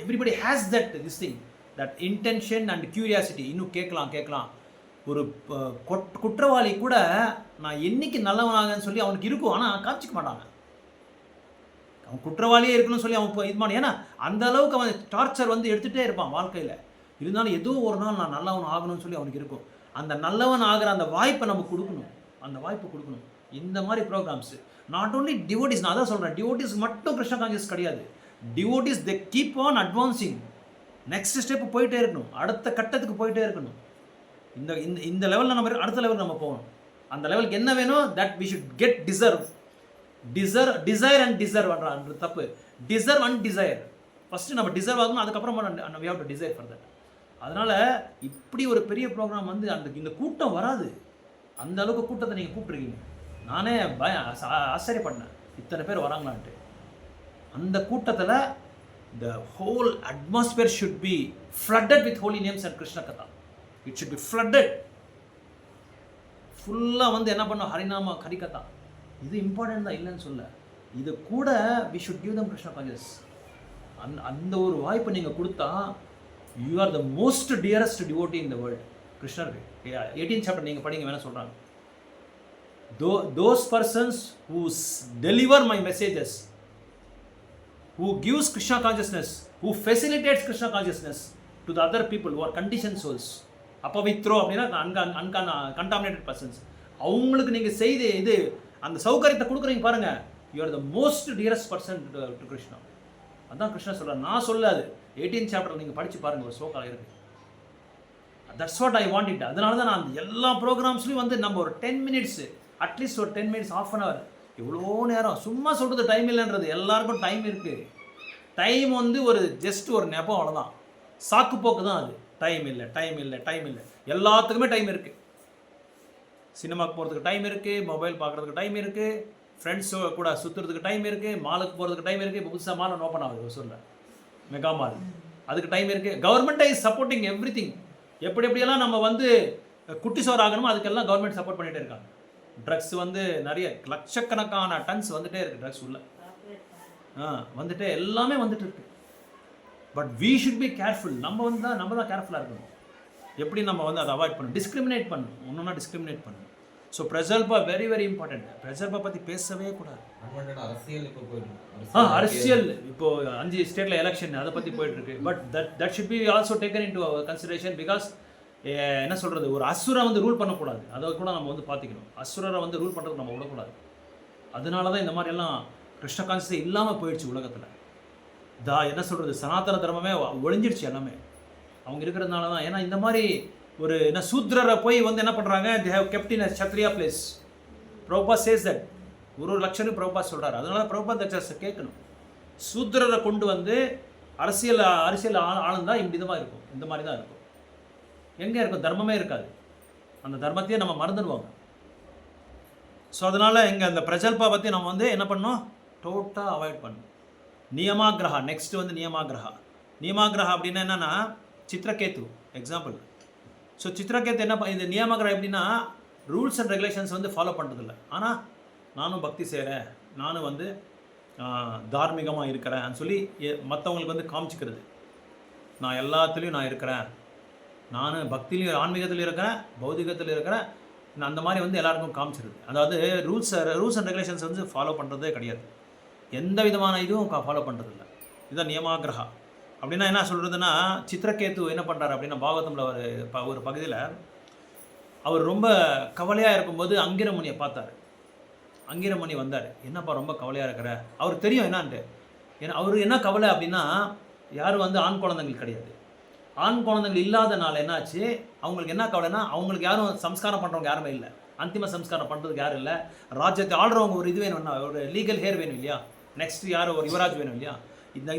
everybody has that this thing, that intention and curiosity. இன்னும் கேட்கலாம். ஒரு குற்றவாளி கூட நான் என்னைக்கு நல்லவனாகன்னு சொல்லி அவனுக்கு இருக்கும், ஆனால் காமிச்சிக்க மாட்டாங்க. அவன் குற்றவாளியே இருக்கணும்னு சொல்லி அவன் இது பண்ண, ஏன்னா அந்த அளவுக்கு அவன் டார்ச்சர் வந்து எடுத்துகிட்டே இருப்பான் வாழ்க்கையில். இருந்தாலும் ஏதோ ஒரு நாள் நான் நல்லவன் ஆகணும்னு சொல்லி அவனுக்கு இருக்கும். அந்த நல்லவன் ஆகிற அந்த வாய்ப்பை நம்ம கொடுக்கணும். இந்த மாதிரி ப்ரோக்ராம்ஸு நாட் ஓன்லி டிவோட்டிஸ். நான் அதான் சொல்கிறேன், டிவோட்டிஸ் மட்டும் கிருஷ்ண கான்சியஸ் கிடையாது. Devotees they keep on advancing. Next step போயிட்டே இருக்கணும், அடுத்த கட்டத்துக்கு போயிட்டே இருக்கணும். இந்த லெவலில் நம்ம அடுத்த லெவலில் நம்ம போகணும். அந்த லெவலுக்கு என்ன வேணும், that we should get desire and deserve பண்ணுறாங்க. தப்பு. Deserve and desire. ஃபஸ்ட்டு நம்ம டிசர்வ் ஆகணும், அதுக்கப்புறம் we have to desire for that. அதனால் இப்படி ஒரு பெரிய ப்ரோக்ராம் வந்து இந்த கூட்டம் வராது. அந்த அளவுக்கு கூட்டத்தை நீங்கள் கூப்பிட்ருக்கீங்க. நானே ஆச்சரியப்பட்டேன், இத்தனை பேர் வராங்களான்ட்டு. அந்த கூட்டத்தில் the whole atmosphere should be flooded with holy names and Krishna Katha. It should be flooded. ஃபுல்லாக வந்து என்ன பண்ணோம், ஹரிநாம ஹரிகதா. இது இம்பார்ட்டன்ட் தான், இல்லைன்னு சொல்ல. இது கூட we should give them Krishna consciousness. அந்த ஒரு வாய்ப்பை நீங்கள் கொடுத்தா you are the most dearest devotee in the world. கிருஷ்ணருக்கு 18th chapter நீங்கள் படிங்க, வேணா சொல்கிறாங்க. Those persons who deliver my messages, who gives Krishna consciousness, who facilitates Krishna consciousness to the other people who are conditioned souls, அப்பவித்ரோ அப்படின்னா contaminated persons, அவங்களுக்கு நீங்கள் செய்து இது அந்த சௌகரியத்தை கொடுக்குறீங்க பாருங்கள். You are the most dearest person to Krishna. அதான் கிருஷ்ணா சொல்கிறார், நான் சொல்லாது. 18th chapter நீங்கள் படித்து பாருங்கள், ஒரு ஸ்லோகா இருக்குது. That's what I want it. அதனால தான் நான் எல்லா ப்ரோக்ராம்ஸ்லையும் வந்து நம்ம ஒரு 10 minutes, அட்லீஸ்ட் ஒரு 10 minutes, ½ an hour, எவ்வளோ நேரம் சும்மா சொல்கிறது டைம் இல்லைன்றது. எல்லாருக்கும் டைம் இருக்குது. டைம் வந்து ஒரு ஜஸ்ட் ஒரு நெபம், அவ்வளோதான். சாக்கு போக்கு தான் அது. டைம் இல்லை. எல்லாத்துக்குமே டைம் இருக்குது. சினிமாவுக்கு போகிறதுக்கு டைம் இருக்குது, மொபைல் பார்க்குறதுக்கு டைம் இருக்குது, ஃப்ரெண்ட்ஸோ கூட சுற்றுறதுக்கு டைம் இருக்குது, மாலுக்கு போகிறதுக்கு டைம் இருக்குது. இப்போ புதுசாக மால் ஓப்பன் ஆகுது ஒசூரில், மெகா மால், அதுக்கு டைம் இருக்குது. Government is supporting every thing. எப்படியெல்லாம் நம்ம வந்து குட்டி சோறு ஆகணுமோ அதுக்கெல்லாம் கவர்மெண்ட் சப்போர்ட் பண்ணிகிட்டே இருக்காங்க. ட்ரக்ஸ் வந்து நிறைய லட்சக்கணக்கான டன்ஸ் வந்துகிட்டே இருக்குது. ட்ரக்ஸ் உள்ள வந்துட்டு எல்லாமே வந்துட்டு இருக்கு. But we should be careful. நம்ம தான் கேர்ஃபுல்லாக இருக்கணும். எப்படி நம்ம வந்து அதை அவாய்ட் பண்ணணும், டிஸ்கிரிமினேட் பண்ணணும், ஒன்றுனா டிஸ்கிரிமினேட் பண்ணணும். ஸோ பிரஜல்பா வெரி வெரி இம்பார்ட்டன்ட். பிரஜல்பா பற்றி பேசவே கூடாது. அரசியல் இப்போ 5 ஸ்டேட்டில் எலெக்ஷன், அதை பற்றி போயிட்டுருக்கு. But that should be also taken in to consideration. Because என்ன சொல்கிறது, ஒரு அசுரை வந்து ரூல் பண்ணக்கூடாது. அதை கூட நம்ம வந்து பார்த்துக்கணும். அசுரரை வந்து ரூல் பண்ணுறதுக்கு நம்ம விடக்கூடாது. அதனால தான் இந்த மாதிரியெல்லாம் கிருஷ்ண கான்சியஸ் இல்லாமல் போயிடுச்சு உலகத்தில். என்ன சொல்கிறது, சனாதன தர்மமே ஒழிஞ்சிடுச்சு எல்லாமே அவங்க இருக்கிறதுனால தான். ஏன்னா இந்த மாதிரி ஒரு சூத்ரரை போய் வந்து என்ன பண்ணுறாங்க, they have kept in a kshatriya place. Prabhupada says that. ஒரு லட்சம் Prabhupada சொல்கிறார். அதனால Prabhupada கேட்கணும். சூத்ரரை கொண்டு வந்து அரசியல் ஆளுந்தா இப்படி தான் இருக்கும், இந்த மாதிரி தான் இருக்கும். எங்கே இருக்கும், தர்மமே இருக்காது. அந்த தர்மத்தையே நம்ம மறந்துடுவாங்க. ஸோ அதனால் இங்கே அந்த பிரஜல்பா பற்றி நம்ம வந்து என்ன பண்ணோம், டோட்டலாக அவாய்ட் பண்ணணும். நியமாகிரகா, நெக்ஸ்ட் வந்து நியமாகிரகா அப்படின்னா என்னென்னா, சித்ரகேத்து எக்ஸாம்பிள். ஸோ சித்ரகேத்து என்ன இந்த நியமாகிரகா எப்படின்னா, ரூல்ஸ் அண்ட் ரெகுலேஷன்ஸ் வந்து ஃபாலோ பண்ணுறதில்ல. ஆனால் நானும் பக்தி செய்கிறேன், நானும் வந்து தார்மீகமாக இருக்கிறேன்னு சொல்லி மற்றவங்களுக்கு வந்து காமிச்சிக்கிறது. நான் எல்லாத்துலேயும் நான் இருக்கிறேன், நான் பக்திலையும் ஆன்மீகத்தில் இருக்கிறேன், பௌதிகத்தில் இருக்கிறேன், நான் அந்த மாதிரி வந்து எல்லாருக்கும் காமிச்சிருது. அதாவது ரூல்ஸ் அண்ட் ரெகுலேஷன்ஸ் வந்து ஃபாலோ பண்ணுறதே கிடையாது. எந்த விதமான இதுவும் ஃபாலோ பண்ணுறதில்ல. இதுதான் நியமாகிரகா. அப்படின்னா என்ன சொல்கிறதுன்னா, சித்திரகேது என்ன பண்ணுறாரு அப்படின்னா, பாகவதமில் ஒரு பகுதியில் அவர் ரொம்ப கவலையாக இருக்கும்போது அங்கிரமணியை பார்த்தார். அங்கிரமணி வந்தார். என்னப்பா ரொம்ப கவலையாக இருக்கிற? அவருக்கு தெரியும் என்னான்ட்டு. ஏன்னா அவர் என்ன கவலை அப்படின்னா, யாரும் வந்து ஆண் குழந்தைகள் கிடையாது. ஆண் குழந்தைகள் இல்லாதனால என்னாச்சு, அவங்களுக்கு என்ன கவலைன்னா, அவங்களுக்கு யாரும் சம்ஸ்காரம் பண்ணுறவங்க யாருமே இல்லை. அந்திம சம்ஸ்காரம் பண்ணுறதுக்கு யாரும் இல்லை. ராஜ்யத்தை ஆள்றவங்க ஒரு இது வேணும்னா, ஒரு லீகல் ஹேர் வேணும் இல்லையா? நெக்ஸ்ட் யார் ஒரு யுவராஜ் வேணும் இல்லையா?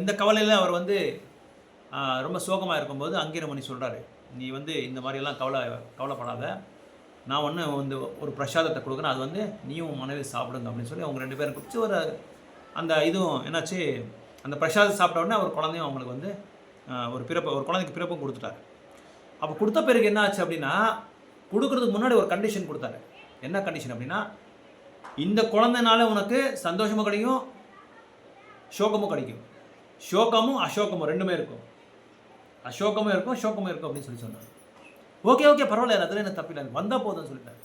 இந்த கவலையில் அவர் வந்து ரொம்ப சோகமாக இருக்கும்போது அங்கிரமணி சொல்கிறாரு, நீ வந்து இந்த மாதிரியெல்லாம் கவலைப்படாத, நான் வந்து ஒரு பிரசாதத்தை கொடுக்குறேன், அது வந்து நீயும் மனைவி சாப்பிடுங்க அப்படின்னு சொல்லி அவங்க 2 பேரும் குடிச்சு ஒரு அந்த இதுவும் என்னாச்சு, அந்த பிரசாதம் சாப்பிட்ட உடனே அவர் குழந்தையும் அவங்களுக்கு வந்து ஒரு குழந்தைக்கு பிறப்பும் கொடுத்துட்டாரு. அப்போ கொடுத்த பிறகு என்ன ஆச்சு அப்படின்னா, கொடுக்குறதுக்கு முன்னாடி ஒரு கண்டிஷன் கொடுத்தாரு. என்ன கண்டிஷன் அப்படின்னா, இந்த குழந்தைனால உனக்கு சந்தோஷமும் கிடைக்கும், சோகமும் கிடைக்கும். சோகமும் அசோகமும் 2மே இருக்கும். அசோகமும் இருக்கும், சோகமும் இருக்கும் அப்படின்னு சொல்லி சொன்னார். ஓகே பரவாயில்ல, அதில் என்ன தப்பில்லை, வந்தால் போதும்னு சொல்லிட்டார்.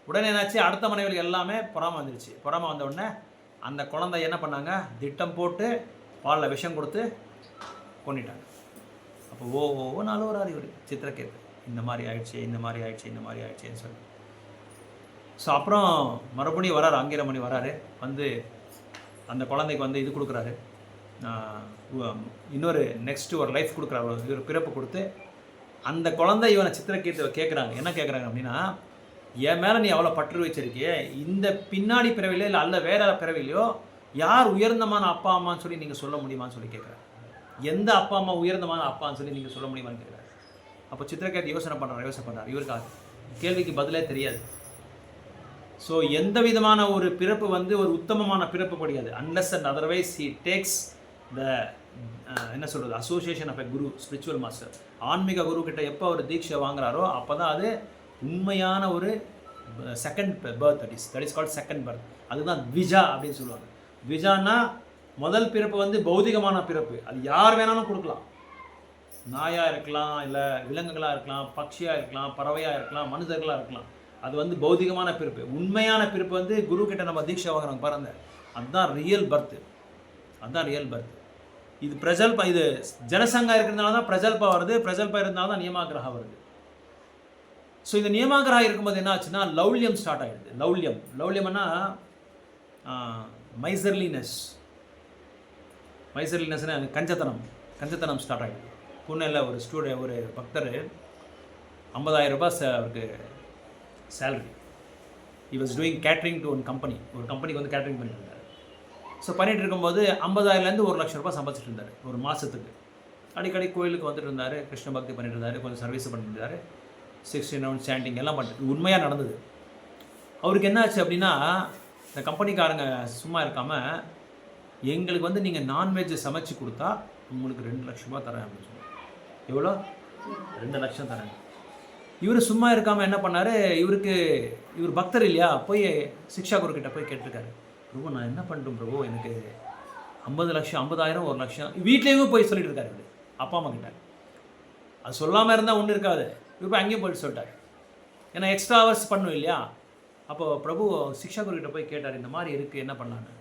உடனே என்னாச்சு, அடுத்த மனைவிகள் எல்லாமே பொறாமை வந்துருச்சு. பொறாமை வந்த உடனே அந்த குழந்தை என்ன பண்ணாங்க, திட்டம் போட்டு பாலில் விஷம் கொடுத்து கொண்டுட்டாங்க. அப்போ நாலு வராரு இவர் சித்திரகேது, இந்த மாதிரி ஆயிடுச்சுன்னு சொல்லி. ஸோ அப்புறம் மறுபடியும் வராரு, அங்கிரமணி வராரு, வந்து அந்த குழந்தைக்கு வந்து இது கொடுக்குறாரு, இன்னொரு நெக்ஸ்ட்டு ஒரு லைஃப் கொடுக்குறாரு, ஒரு பிறப்பு கொடுத்து அந்த குழந்தை இவனை சித்திரகேதுவை கேட்குறாங்க. என்ன கேட்குறாங்க அப்படின்னா, என் மேலே நீ அவ்வளோ பற்று வச்சிருக்கியே, இந்த பின்னாடி பிறவிலையோ இல்லை அல்ல வேற பிறவிலையோ யார் உயர்ந்தமான அப்பா அம்மான்னு சொல்லி நீங்கள் சொல்ல முடியுமான்னு சொல்லி கேட்குறாரு. எந்த அப்பா அம்மா உயர்ந்தமான அப்பான்னு சொல்லி நீங்கள் சொல்ல முடியுமான்னு கேட்குறாரு. அப்போ சித்திரகேது யோசனை பண்ணுறாரு. இவருக்காக கேள்விக்கு பதிலே தெரியாது. ஸோ எந்த விதமான ஒரு பிறப்பு வந்து ஒரு உத்தமமான பிறப்பு கிடையாது. Unless and otherwise he takes the என்ன சொல்கிறது, association of a guru, spiritual master. ஆன்மீக குரு கிட்ட எப்போ அவர் தீட்சை வாங்குறாரோ அப்போ தான் அது உண்மையான ஒரு second birth, that is called second birth. அதுதான் த்விஜா அப்படின்னு சொல்லுவாங்க. த்விஜான்னா முதல் பிறப்பு வந்து பௌதிகமான பிறப்பு, அது யார் வேணாலும் கொடுக்கலாம். நாயாக இருக்கலாம், இல்லை விலங்குகளாக இருக்கலாம், பட்சியாக இருக்கலாம், பறவையாக இருக்கலாம், மனிதர்களாக இருக்கலாம். அது வந்து பௌதிகமான பிறப்பு. உண்மையான பிறப்பு வந்து குரு கிட்ட நம்ம தீட்சை வாங்குறோம் பாருங்க, அதுதான் ரியல் பர்த். இது பிரஜல்பா, இது ஜனசங்கா இருக்கிறதுனால தான் பிரஜல்பா வருது, பிரஜல்பா இருந்தால் தான் நியமாகிரகா வருது. ஸோ இந்த நியமாகிரகா இருக்கும்போது என்ன ஆச்சுன்னா லௌல்யம் ஸ்டார்ட் ஆகிடுது. லௌல்யம்னா மைசர்லினஸ்னா கஞ்சத்தனம் ஸ்டார்ட் ஆகிடுது. புனேல ஒரு பக்தர் 50,000 ரூபாய் அவருக்கு salary. he was doing catering to ஒரு கம்பெனிக்கு வந்து கேட்ரிங் பண்ணிட்டு இருந்தார். ஸோ பண்ணிகிட்டு இருக்கும்போது 50,000லேருந்து 1,00,000 ரூபாய் சம்பாதிச்சிட்டு இருந்தார் ஒரு மாதத்துக்கு. அடிக்கடி கோயிலுக்கு வந்துட்டு இருந்தார், கிருஷ்ண பக்தி பண்ணிட்டு இருந்தார், கொஞ்சம் சர்வீஸ் பண்ணிட்டு இருந்தார், 16 ரவுண்ட் சாண்டிங் எல்லாம் பண்ணிட்டு உண்மையாக நடந்தது. அவருக்கு என்ன ஆச்சு அப்படின்னா, இந்த கம்பெனிக்காரங்க சும்மா இருக்காமல், எங்களுக்கு வந்து நீங்கள் நான்வெஜ் சமைச்சு கொடுத்தா உங்களுக்கு 2 லட்ச ரூபா தரேன் அப்படின்னு சொன்னாங்க. எவ்வளோ? 2 லட்சம் தரேன். இவர் சும்மா இருக்காமல் என்ன பண்ணார், இவர் பக்தர் இல்லையா, போய் சிக்ஷா குருக்கிட்ட போய் கேட்டிருக்காரு, பிரபு நான் என்ன பண்ணிட்டோம் பிரபு, எனக்கு 50 லட்சம் 50,000 1 லட்சம். வீட்லேயும் போய் சொல்லிட்டு இருக்காரு இவர் அப்பா அம்மா கிட்ட. அது சொல்லாமல் இருந்தால் ஒன்றும் இருக்காது, இவர் போய் அங்கேயும் போயிட்டு சொல்லிட்டார். ஏன்னா எக்ஸ்ட்ரா ஹவர்ஸ் பண்ணும் இல்லையா. அப்போது பிரபு சிக்ஷா குருக்கிட்ட போய் கேட்டார், இந்த மாதிரி இருக்குது என்ன பண்ணலான்னு.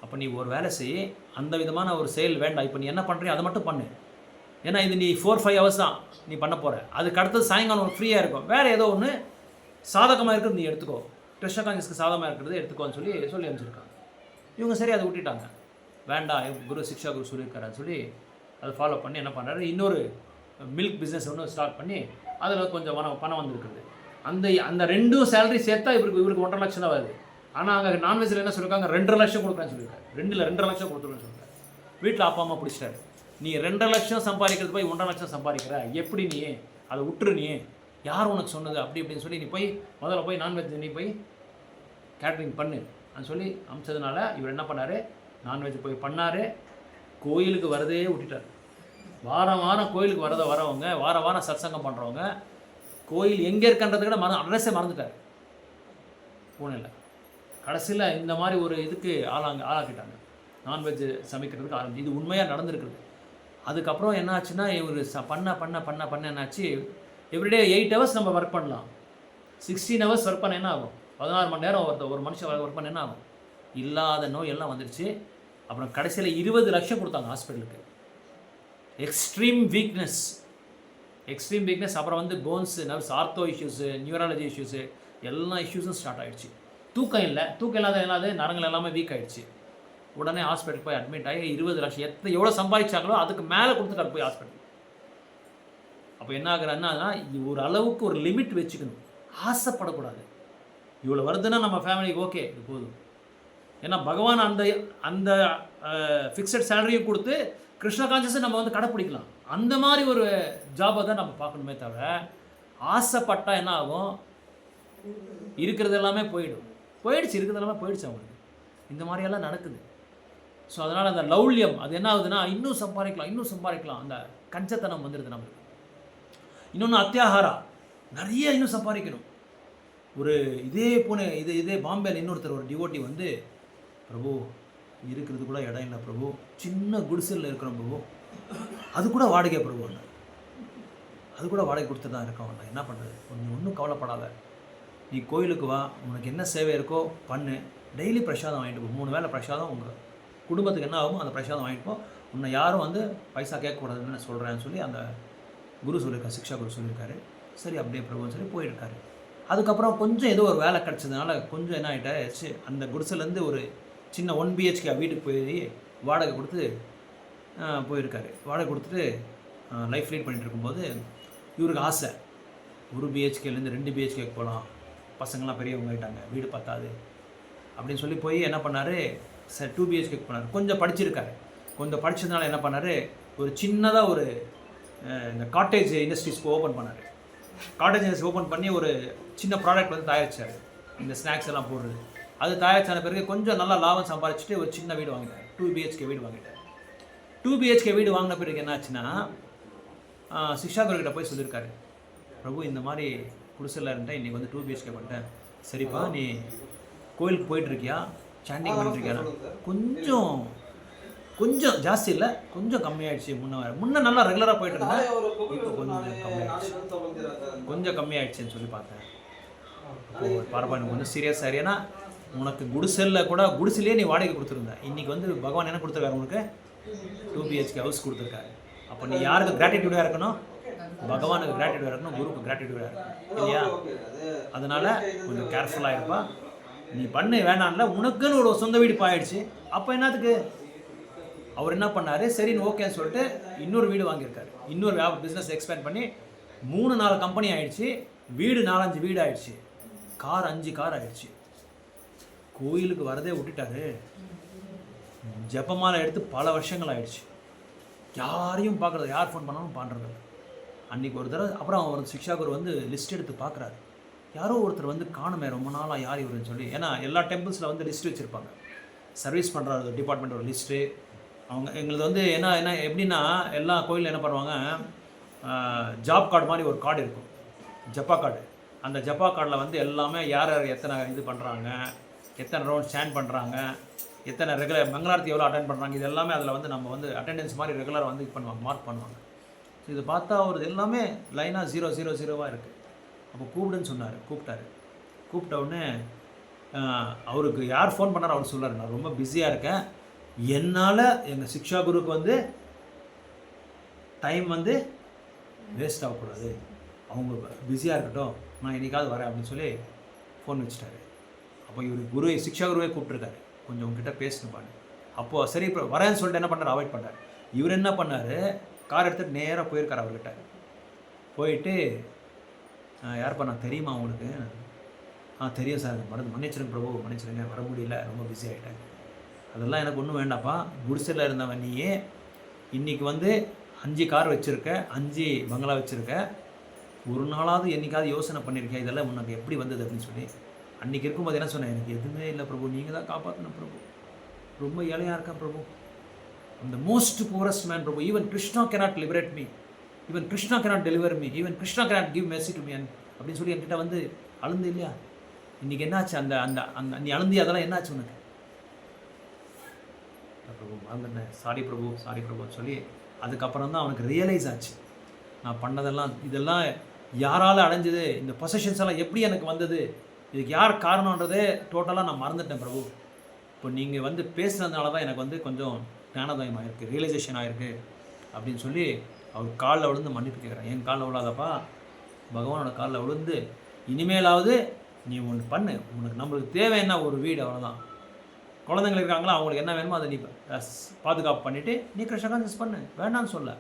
அப்போ நீ ஒரு வேலை செய், அந்த விதமான ஒரு செயல் வேண்டாம், இப்போ நீ என்ன பண்ணுறியோ அதை மட்டும் பண்ணு. ஏன்னா இது நீ 4-5 ஹவர்ஸ் தான் நீ பண்ண போகிற, அதுக்கு அடுத்தது சாயங்காலம் ஒரு ஃப்ரீயாக இருக்கும், வேறு ஏதோ ஒன்று சாதகமாக இருக்கிறது நீ எடுத்துக்கோ, கிருஷ்ண காங்கிரஸ்க்கு சாதகமாக இருக்கிறது எடுத்துக்கோன்னு சொல்லி அனுப்பிச்சிருக்காங்க. இவங்க சரி அதை விட்டுட்டாங்க, வேண்டாம் சிக்ஷா குரு சொல்லியிருக்காருன்னு சொல்லி அதை ஃபாலோ பண்ணி என்ன பண்ணுறாரு, இன்னொரு மில்க் பிஸ்னஸ் ஒன்று ஸ்டார்ட் பண்ணி அதில் கொஞ்சம் பணம் வந்துருக்குது. அந்த 2 சேலரி சேர்த்தா இவருக்கு 1.5 லட்சம் தான் வருது. ஆனால் அங்கே நான்வெஜ்ஜில் என்ன சொல்லியிருக்காங்க, 2.5 லட்சம் கொடுக்குறேன்னு சொல்லியிருக்காரு. 2 லட்சம் கொடுத்துருன்னு சொல்லியிருக்காரு. வீட்டில் அப்பா அம்மா பிடிச்சிட்டாரு, நீ 2 லட்சம் சம்பாதிக்கிறது போய் 1.5 லட்சம் சம்பாதிக்கிற, எப்படி நீ அதை விட்டுரு, நீ யார் உனக்கு சொன்னது அப்படி இப்படின்னு சொல்லி, நீ போய் முதல்ல போய் நான்வெஜ் நீ போய் கேட்ரிங் பண்ணு அப்படின்னு சொல்லி அமிச்சதுனால இவர் என்ன பண்ணார், நான்வெஜ் போய் பண்ணார். கோயிலுக்கு வரதே விட்டுட்டார். வாரம் கோயிலுக்கு வரவங்க, வாரம் சத்சங்கம் பண்ணுறவங்க, கோயில் எங்கே இருக்கின்றதை விட அட்ரஸே மறந்துட்டார் பூனேல. கடைசியில் இந்த மாதிரி ஒரு இதுக்கு ஆளாக்கிட்டாங்க, நான்வெஜ் சமைக்கிறதுக்கு ஆரம்பிச்சு. இது உண்மையாக நடந்திருக்குது. அதுக்கப்புறம் என்ன ஆச்சுன்னா, இவர் பண்ண என்னாச்சு, எவ்ரிடே 8 ஹவர்ஸ் நம்ம ஒர்க் பண்ணலாம், 16 ஹவர்ஸ் ஒர்க் பண்ண என்ன ஆகும், 16 மணி நேரம் ஒரு மனுஷன் ஒர்க் பண்ண என்ன ஆகும், இல்லாத நோய் எல்லாம் வந்துடுச்சு. அப்புறம் கடைசியில் 20 லட்சம் கொடுத்தாங்க ஹாஸ்பிட்டலுக்கு. Extreme weakness. அப்புறம் வந்து bones, nerves, ortho issues, neurology issues, எல்லா இஷ்யூஸும் ஸ்டார்ட் ஆகிடுச்சு. தூக்கம் இல்லாத நரங்கள் எல்லாமே வீக் ஆகிடுச்சு. உடனே ஹாஸ்பிட்டல் போய் அட்மிட் ஆகி 20 லட்சம் எவ்வளோ சம்பாதிச்சாங்களோ அதுக்கு மேலே கொடுத்துட்டாரு போய் ஹாஸ்பிட்டல். அப்போ என்ன ஆகுறான்னா, ஒரு அளவுக்கு ஒரு லிமிட் வச்சுக்கணும், ஆசைப்படக்கூடாது. இவ்வளோ வருதுன்னா நம்ம ஃபேமிலிக்கு ஓகே, இது போதும். ஏன்னா பகவான் அந்த ஃபிக்ஸட் சேலரியும் கொடுத்து கிருஷ்ண கான்சியஸை நம்ம வந்து கடைப்பிடிக்கலாம். அந்த மாதிரி ஒரு ஜாபை தான் நம்ம பார்க்கணுமே தவிர, ஆசைப்பட்டா என்ன ஆகும், இருக்கிறது எல்லாமே போயிடுச்சு அவங்களுக்கு. இந்த மாதிரியெல்லாம் நடக்குது. ஸோ அதனால் அந்த லௌல்யம் அது என்ன ஆகுதுன்னா, இன்னும் சம்பாதிக்கலாம், அந்த கஞ்சத்தனம் வந்துடுது நம்மளுக்கு. இன்னொன்று அத்தியாகாரா, நிறைய இன்னும் சம்பாதிக்கணும். ஒரு இதே பாம்பேல இன்னொருத்தர் ஒரு டிவோட்டி வந்து, பிரபு இருக்கிறது கூட இடம் இல்லை பிரபு, சின்ன குடிசையில் இருக்கிறோம் பிரபு, அது கூட வாடகை பிரபு, அது கூட வாடகை கொடுத்து தான் இருக்கோம். நான் என்ன பண்ணுறது, ஒன்றும் கவலைப்படாத, நீ கோயிலுக்கு வா, உனக்கு என்ன சேவை இருக்கோ பண்ணு, டெய்லி பிரசாதம் வாங்கிட்டு போ, 3 வேளை பிரசாதம், உங்கள் குடும்பத்துக்கு என்ன ஆகும் அந்த பிரசாதம் வாங்கிட்டு போ, உன்னை யாரும் வந்து பைசா கேட்கக்கூடாதுன்னு நான் சொல்கிறேன்னு சொல்லி அந்த குரு சொல்லியிருக்காரு, சிக்ஷா குரு சொல்லியிருக்காரு. சரி அப்படியே பிரபுன்னு சொல்லி போயிருக்காரு. அதுக்கப்புறம் கொஞ்சம் ஏதோ ஒரு வேலை கிடச்சதுனால கொஞ்சம் என்ன ஆகிட்டாச்சு, அந்த குடிசைலேருந்து ஒரு சின்ன 1 BHK வீட்டுக்கு போய் வாடகை கொடுத்து போயிருக்காரு. வாடகை கொடுத்துட்டு லைஃப் லீட் பண்ணிகிட்டு இருக்கும்போது இவருக்கு ஆசை, 1 BHKலேருந்து 2 BHKக்கு போகலாம், பசங்கள்லாம் பெரியவங்க ஆகிட்டாங்க, வீடு பத்தாது அப்படின்னு சொல்லி போய் என்ன பண்ணார், 2 BHKக்கு போனார். கொஞ்சம் படிச்சிருக்காரு. கொஞ்சம் படித்ததுனால என்ன பண்ணார், ஒரு சின்னதாக ஒரு இந்த காட்டேஜ் இண்டஸ்ட்ரீஸ் ஓப்பன் பண்ணார். காட்டேஜ் இண்டஸ்ட்ரி ஓப்பன் பண்ணி ஒரு சின்ன ப்ராடக்ட் வந்து தயாரித்தார், இந்த ஸ்நாக்ஸ் எல்லாம் போடுறது. அது தயாரிச்சான பிறகு கொஞ்சம் நல்லா லாபம் சம்பாதிச்சுட்டு ஒரு சின்ன வீடு வாங்கிட்டார், 2 BHK வீடு வாங்கிட்டார். 2 BHK வீடு வாங்கின பிறகு என்னாச்சுன்னா, சிக்ஷாகுருக்கிட்ட போய் சொல்லியிருக்காரு, பிரபு இந்த மாதிரி குடிசையில் இருந்தேன், இன்றைக்கி வந்து 2 BHK பண்ணிட்டேன். சரிப்பா, நீ கோயிலுக்கு போயிட்டுருக்கியா, சாண்டிங் பண்ணிட்டுருக்கியா? கொஞ்சம் ஜாஸ்தி இல்லை, கொஞ்சம் கம்மியாயிடுச்சு. முன்ன நல்லா ரெகுலராக போயிட்டு இருந்தேன், இப்போ கொஞ்சம் கம்மியாயிடுச்சுன்னு சொல்லி பார்த்தேன். இப்போது பரவாயில்ல, எனக்கு கொஞ்சம் சீரியஸாக. ஏன்னா உனக்கு குடிசையிலே நீ வாடகை கொடுத்துருந்த, இன்றைக்கி வந்து பகவான் என்ன கொடுத்துருக்காரு, உனக்கு 2 BHK ஹவுஸ் கொடுத்துருக்காரு. அப்போ நீ யாருக்கு கிராட்டிடியூடாக இருக்கணும், பகவானுக்கு கிராட்டிடியூடாக இருக்கணும், குருக்கு கிராட்டிடியூடாக இருக்கணும் இல்லையா? அதனால் கொஞ்சம் கேர்ஃபுல்லாக இருப்பா. நீ பண்ண வேணாம்ல, உனக்குன்னு ஒரு சொந்த வீடு பாயிடுச்சு. அப்போ என்னத்துக்கு அவர் என்ன பண்ணார், சரின்னு ஓகேன்னு சொல்லிட்டு இன்னொரு வீடு வாங்கியிருக்காரு. இன்னொரு பிஸ்னஸ் எக்ஸ்பேண்ட் பண்ணி 3-4 கம்பெனி ஆகிடுச்சு, வீடு 4-5 வீடு ஆகிடுச்சு, கார் 5 கார் ஆகிடுச்சு. கோயிலுக்கு வரதே விட்டுட்டாரு. ஜபமாலை எடுத்து பல வருஷங்கள் ஆகிடுச்சு. யாரையும் பார்க்குறது, யார் ஃபோன் பண்ணாலும் பண்ணுறது. அன்றைக்கி ஒரு தடவை அப்புறம் அவர் சிக்ஷாகுரு வந்து லிஸ்ட் எடுத்து பார்க்குறாரு. யாரோ ஒருத்தர் வந்து காணுமே, ரொம்ப நாளாக யார் இவருன்னு சொல்லி. ஏன்னா எல்லா டெம்பிள்ஸில் வந்து லிஸ்ட் வச்சுருப்பாங்க, சர்வீஸ் பண்ணுற டிபார்ட்மெண்ட் ஒரு லிஸ்ட்டு. அவங்க எங்களுக்கு வந்து என்ன எப்படின்னா, எல்லா கோயிலில் என்ன பண்ணுவாங்க, ஜாப் கார்டு மாதிரி ஒரு கார்டு இருக்கும், ஜப்பா கார்டு. அந்த ஜப்பா கார்டில் வந்து எல்லாமே யார் எத்தனை இது பண்ணுறாங்க, எத்தனை ரவுண்ட் ஸ்டாண்ட் பண்ணுறாங்க, எத்தனை ரெகுலர் மங்களாரத்தி எவ்வளோ அட்டென்ட் பண்ணுறாங்க, இது எல்லாமே அதில் வந்து நம்ம வந்து அட்டெண்டன்ஸ் மாதிரி ரெகுலராக வந்து இது பண்ணுவாங்க, மார்க் பண்ணுவாங்க. ஸோ இது பார்த்தா அவர் எல்லாமே லைனாக 000 இருக்குது. அப்போ கூப்பிடுன்னு சொன்னார். கூப்பிட்ட உடனே அவருக்கு யார் ஃபோன் பண்ணார், அவர் சொல்கிறார், நான் ரொம்ப பிஸியாக இருக்கேன், என்னால் எங்கள் சிக்ஷா குருக்கு வந்து டைம் வந்து வேஸ்ட் ஆகக்கூடாது, அவங்க பிஸியாக இருக்கட்டும், நான் என்றைக்காவது வரேன் அப்படின்னு சொல்லி ஃபோன் வச்சுட்டாரு. அப்போ இவர் சிக்ஷா குருவே கூப்பிட்ருக்காரு, கொஞ்சம் உங்ககிட்ட பேசணுப்பான்னு. அப்போது சரி இப்போ வரேன்னு சொல்லிட்டு என்ன பண்ணார், அவாய்ட் பண்ணார். இவர் என்ன பண்ணார், கார் எடுத்துகிட்டு நேராக போயிருக்கார் அவர்கிட்ட. போயிட்டு யார்ப்பா நான் தெரியுமா உங்களுக்கு? தெரியும் சார், மன்னிச்சிருங்க பிரபு, மன்னிச்சிருங்க, வர முடியல, ரொம்ப பிஸி ஆகிட்டேன். அதெல்லாம் எனக்கு ஒன்றும் வேண்டாப்பா, குடிசையில் இருந்தவன் நீயே இன்றைக்கி வந்து 5 கார் வச்சுருக்க, 5 பங்களா வச்சுருக்க, ஒரு நாளாவது என்றைக்காவது யோசனை பண்ணியிருக்கேன் இதெல்லாம் உனக்கு எப்படி வந்தது அப்படின்னு சொல்லி. அன்றைக்கி இருக்கும்போது என்ன சொன்னேன், எனக்கு எதுவுமே இல்லை பிரபு, நீங்கள் தான் காப்பாற்றணும் பிரபு, ரொம்ப ஏழையாக இருக்கேன் பிரபு, அந்த மோஸ்ட் புவரஸ்ட் மேன் பிரபு, even Krishna cannot liberate me, even Krishna cannot deliver me, even Krishna cannot give mercy to me அப்படின்னு சொல்லி என்கிட்ட வந்து அழுந்து இல்லையா? இன்றைக்கி என்னாச்சு, அந்த அந்த அந்த நீ அழுந்தி அதெல்லாம் என்னாச்சு உனக்கு? பிரபு மறந்துட்டேன், சாரி பிரபுன்னு சொல்லி அதுக்கப்புறம் தான் அவனுக்கு ரியலைஸ் ஆச்சு, நான் பண்ணதெல்லாம் இதெல்லாம் யாரால் அடைஞ்சது, இந்த பொசஷன்ஸ் எல்லாம் எப்படி எனக்கு வந்தது, இதுக்கு யார் காரணன்றதே டோட்டலாக நான் மறந்துட்டேன் பிரபு. இப்போ நீங்கள் வந்து பேசுனதுனால தான் எனக்கு வந்து கொஞ்சம் ஞானோதயம் ஆகிருக்கு, ரியலைசேஷன் ஆகிருக்கு அப்படின்னு சொல்லி அவர் காலில் விழுந்து மன்னிப்பு கேட்குறேன். என் காலில் விழாதப்பா, பகவானோட காலில் விழுந்து இனிமேலாவது நீ ஒன்று பண்ணு, உனக்கு நம்மளுக்கு தேவை என்ன, ஒரு வீடு, அவ்வளோதான். குழந்தைங்க இருக்காங்களா, அவங்களுக்கு என்ன வேணுமோ அதை நீ பாதுகாப்பு பண்ணிவிட்டு நீ கிருஷ்ண கான்சியஸ் பண்ணு, வேண்டாம்னு சொல்ல.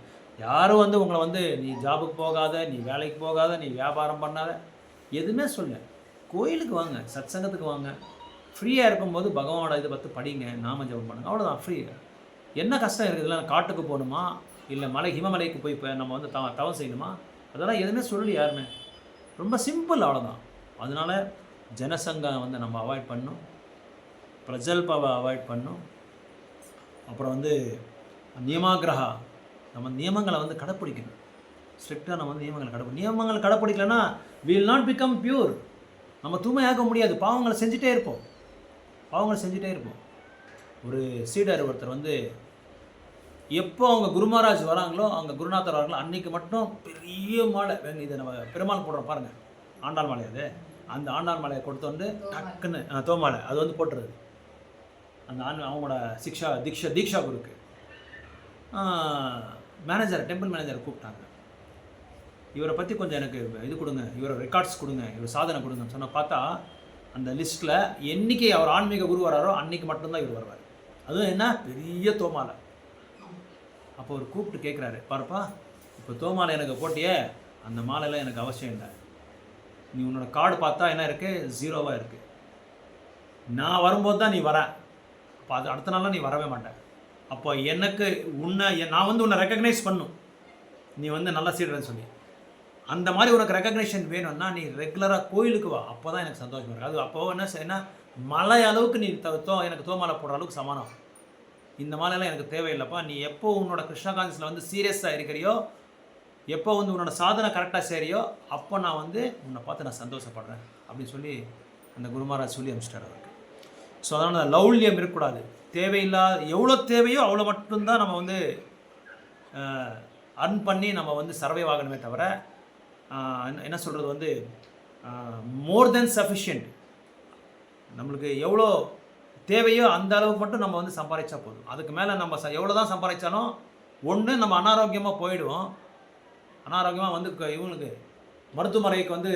யாரும் வந்து உங்களை வந்து நீ ஜாபுக்கு போகாத, நீ வேலைக்கு போகாத, நீ வியாபாரம் பண்ணாத, எதுவுமே சொல்ல. கோயிலுக்கு வாங்க, சத் சங்கத்துக்கு வாங்க, ஃப்ரீயாக இருக்கும்போது பகவானோட இதை பார்த்து படிங்க, நாம ஜபம் பண்ணுங்க, அவ்வளோதான். ஃப்ரீ. என்ன கஷ்டம் இருக்குதுல்ல, காட்டுக்கு போகணுமா, இல்லை ஹிமமலைக்கு போய் நம்ம வந்து தவம் செய்யணுமா, அதெல்லாம் எதுவுமே சொல்லி யாருமே. ரொம்ப சிம்பிள், அவ்வளோதான். அதனால் ஜனசங்கம் வந்து நம்ம அவாய்ட் பண்ணணும், பிரஜல்பாவை அவாய்ட் பண்ணணும். அப்புறம் வந்து நியமாகிரகா, நம்ம நியமங்களை வந்து கடைப்பிடிக்கணும். ஸ்ட்ரிக்டாக நம்ம வந்து நியமங்களை கடைப்பிடிக்கலன்னா வில் நாட் பிகம் பியூர். நம்ம தூய்மையாக முடியாது, பாவங்களை செஞ்சுட்டே இருப்போம். ஒரு சீடர் ஒருத்தர் வந்து எப்போ அவங்க குருமராஜ் வராங்களோ, அவங்க குருநாதர் வராங்களோ, அன்றைக்கி மட்டும் பெரிய மாலை, இதை நம்ம பெருமாள் போடுறோம் பாருங்கள், ஆண்டாள் மாலை, அது அந்த ஆண்டாள் மாலையை கொடுத்து வந்து டக்குன்னு தோமாலை அது வந்து போட்டுறது. அந்த அவங்களோட தீக்ஷா குருக்கு மேனேஜர், டெம்பிள் மேனேஜரை கூப்பிட்டாங்க. இவரை பற்றி கொஞ்சம் எனக்கு இது கொடுங்க, இவரை ரெக்கார்ட்ஸ் கொடுங்க, இவர் சாதனை கொடுங்கன்னு சொன்னால் பார்த்தா அந்த லிஸ்ட்டில் என்றைக்கு அவர் ஆன்மீக குரு வராரோ அன்றைக்கி மட்டும்தான் இவர் வருவார். அதுவும் என்ன பெரிய தோமாலை. அப்போ அவர் கூப்பிட்டு கேட்குறாரு, பாருப்பா, இப்போ தோமாலை எனக்கு போட்டியே, அந்த மாலையில் எனக்கு அவசியம் இல்லை. நீ உன்னோட கார்டு பார்த்தா என்ன இருக்குது, 0வா இருக்குது. நான் வரும்போது தான் நீ வர, அப்போ அது அடுத்த நாளாக நீ வரவே மாட்டேன். அப்போ எனக்கு நான் வந்து உன்னை ரெக்கக்னைஸ் பண்ணும், நீ வந்து நல்லா சீடுறேன்னு சொல்லி. அந்த மாதிரி உனக்கு ரெக்கக்னேஷன் வேணும்னா நீ ரெகுலராக கோயிலுக்கு வா, அப்போ தான் எனக்கு சந்தோஷமாக இருக்குது. அது அப்போது என்ன செய்யனா, மலை அளவுக்கு நீ எனக்கு தோமாலை போடுற அளவுக்கு சமானம். இந்த மாலையெல்லாம் எனக்கு தேவையில்லைப்பா, நீ எப்போ உன்னோட கிருஷ்ண கான்சியஸில் வந்து சீரியஸாக இருக்கிறியோ, எப்போ வந்து உன்னோட சாதனை கரெக்டாக செய்கிறியோ, அப்போ நான் வந்து உன்னை பார்த்து நான் சந்தோஷப்படுறேன் அப்படின்னு சொல்லி அந்த குருமராஜ் சொல்லி அனுப்பிச்சிட்டார் அவருக்கு. ஸோ அதனால் லௌல்யம் இருக்கக்கூடாது. தேவையில்லாத எவ்வளோ தேவையோ அவ்வளோ மட்டும்தான் நம்ம வந்து அர்ன் பண்ணி நம்ம வந்து சர்வைவ் ஆகணுமே தவிர, என்ன சொல்கிறது வந்து மோர் தென் சஃபிஷியன்ட். நம்மளுக்கு எவ்வளோ தேவையோ அந்த அளவுக்கு மட்டும் நம்ம வந்து சம்பாதிச்சா போதும். அதுக்கு மேலே நம்ம எவ்வளோ தான் சம்பாதிச்சாலும் ஒன்று நம்ம அனாரோக்கியமாக போயிடுவோம். அனாரோக்கியமாக வந்து இவங்களுக்கு மருத்துவமனைக்கு வந்து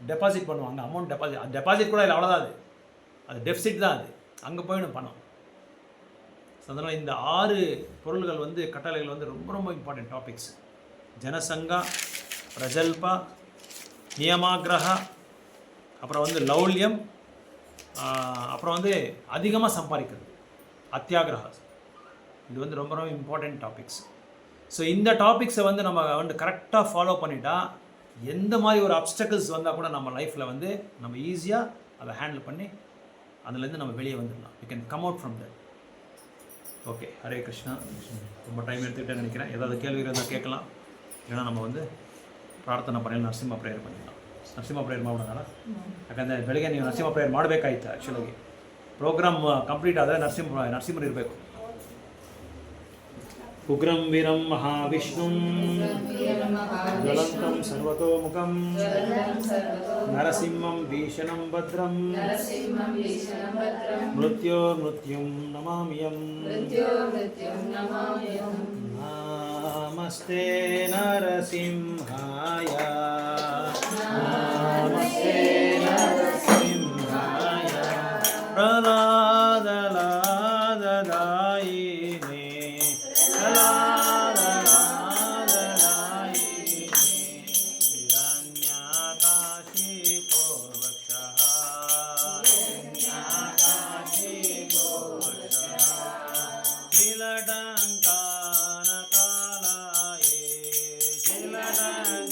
டெபாசிட் பண்ணுவாங்க, அமௌண்ட் டெபாசிட் கூட இல்லை, அவ்வளோதான். அது டெபிசிட் தான், அது அங்கே போயிடும் பணம். ஸோ அதனால் இந்த 6 பொருள்கள் வந்து கட்டளைகள் வந்து ரொம்ப ரொம்ப இம்பார்ட்டன்ட் டாபிக்ஸ். ஜனசங்கா, பிரஜல்பா, நியமாகிரகா, அப்புறம் வந்து லௌல்யம், அப்புறம் வந்து அதிகமாக சம்பாதிக்கிறது, அத்தியாகிரகா. இது வந்து ரொம்ப ரொம்ப இம்பார்ட்டன்ட் டாபிக்ஸ். ஸோ இந்த டாபிக்ஸை வந்து நம்ம வந்து கரெக்டாக ஃபாலோ பண்ணிட்டா எந்த மாதிரி ஒரு அப்டக்கிள்ஸ் வந்தால் கூட நம்ம லைஃப்பில் வந்து நம்ம ஈஸியாக அதை ஹேண்டில் பண்ணி அதுலேருந்து நம்ம வெளியே வந்துடலாம். You can come out from that. Okay, Hare Krishna. ரொம்ப டைம் எடுத்துக்கிட்டே நினைக்கிறேன். ஏதாவது கேள்வி இருந்தால் கேட்கலாம், இல்லைன்னா நம்ம வந்து ಪ್ರಾರ್ಥನಾ ಪಡೆಯಲು ನರಸಿಂಹ ಪ್ರೇಯರ್ ಬಂದಿಲ್ಲ. ನರಸಿಂಹ ಪ್ರೇಯರ್ ಮಾಡೋಣ, ಯಾಕಂದರೆ ಬೆಳಗ್ಗೆ ನೀವು ನರಸಿಂಹ ಪ್ರೇಯರ್ ಮಾಡಬೇಕಾಯ್ತು. ಆ್ಯಕ್ಚುಲಾಗಿ ಪ್ರೋಗ್ರಾಮ್ ಕಂಪ್ಲೀಟ್ ಆದರೆ ನರಸಿಂಹರು ಇರಬೇಕು. ಉಗ್ರಂ ವೀರಂ ಮಹಾವಿಷ್ಣುಂ ಜ್ವಲಂತಂ ಸರ್ವತೋಮುಖಂ ನರಸಿಂಹಂ ಭೀಷಣಂ ಭದ್ರಂ ಮೃತ್ಯೋರ್ಮೃತ್ಯುಂ ನಮಾಮ್ಯಹಂ. ನಮಸ್ತೆ ನರಸಿಂಹಾಯ, ನಮಸ್ತೆ ನರಸಿಂಹಾಯ, ಪ್ರಹ್ಲಾದಲಾದದಾಯಿನೇ, ಪ್ರಹ್ಲಾದಲಾದದಾಯಿನೇ, ಹಿರಣ್ಯಕಾಶಿಪೋವಕ್ಷಃ, ಹಿರಣ್ಯಕಾಶಿಪೋವಕ್ಷಃ, ಶ್ರೀಲಂಕಾನಕಾಲಾಯೇ, ಶ್ರೀಲಂಕಾನಕಾಲಾಯೇ,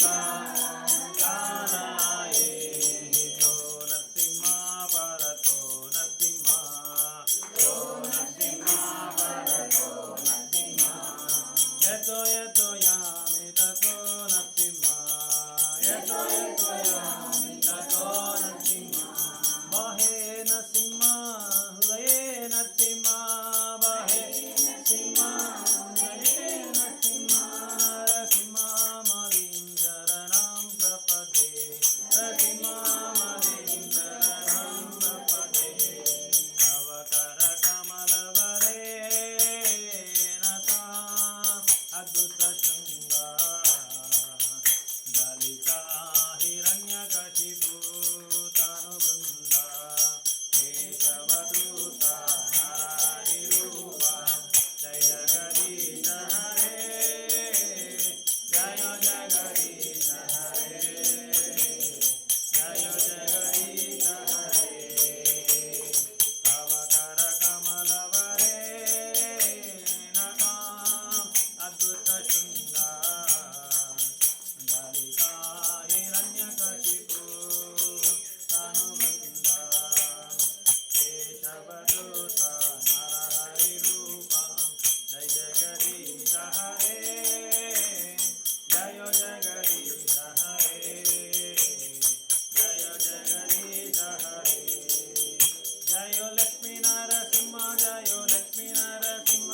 जयो लक्ष्मी नरसिंह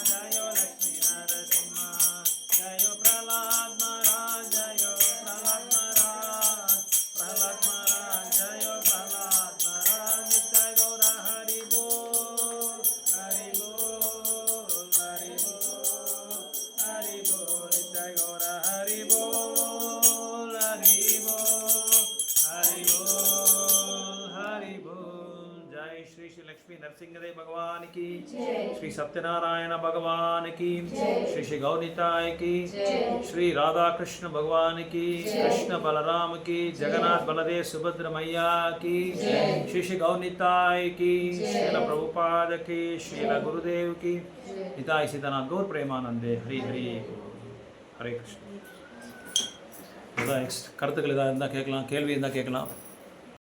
जयो लक्ष्मी नरसिंह जयो प्रहलाद महाराज जयो प्रहलाद महाराज जयो प्रहलाद महाराज नित्य गौर हरि बोल हरि बोल हरि बोल हरि बोल नित्य गौर हरि बोल हरि बोल हरि बोल हरि बोल। जय श्री श्री लक्ष्मी नरसिंहदेव भगवान की, श्री सत्यनारायण भगवान की, श्री श्री गौनिताय की, श्री राधा कृष्ण भगवान की, कृष्ण बलराम की, जगन्नाथ बलदेव सुभद्र मैया की, श्री श्री गौनिताय की, श्रील प्रभुपाद की, श्रील गुरुदेव की, निताय सीतानाथ गौर प्रेमानंदे हरि हरि हरे कृष्ण। கருத்துக்கள் ஏதாவது இருந்தால் கேட்கலாம், கேள்வி இருந்தால் கேட்கலாம்.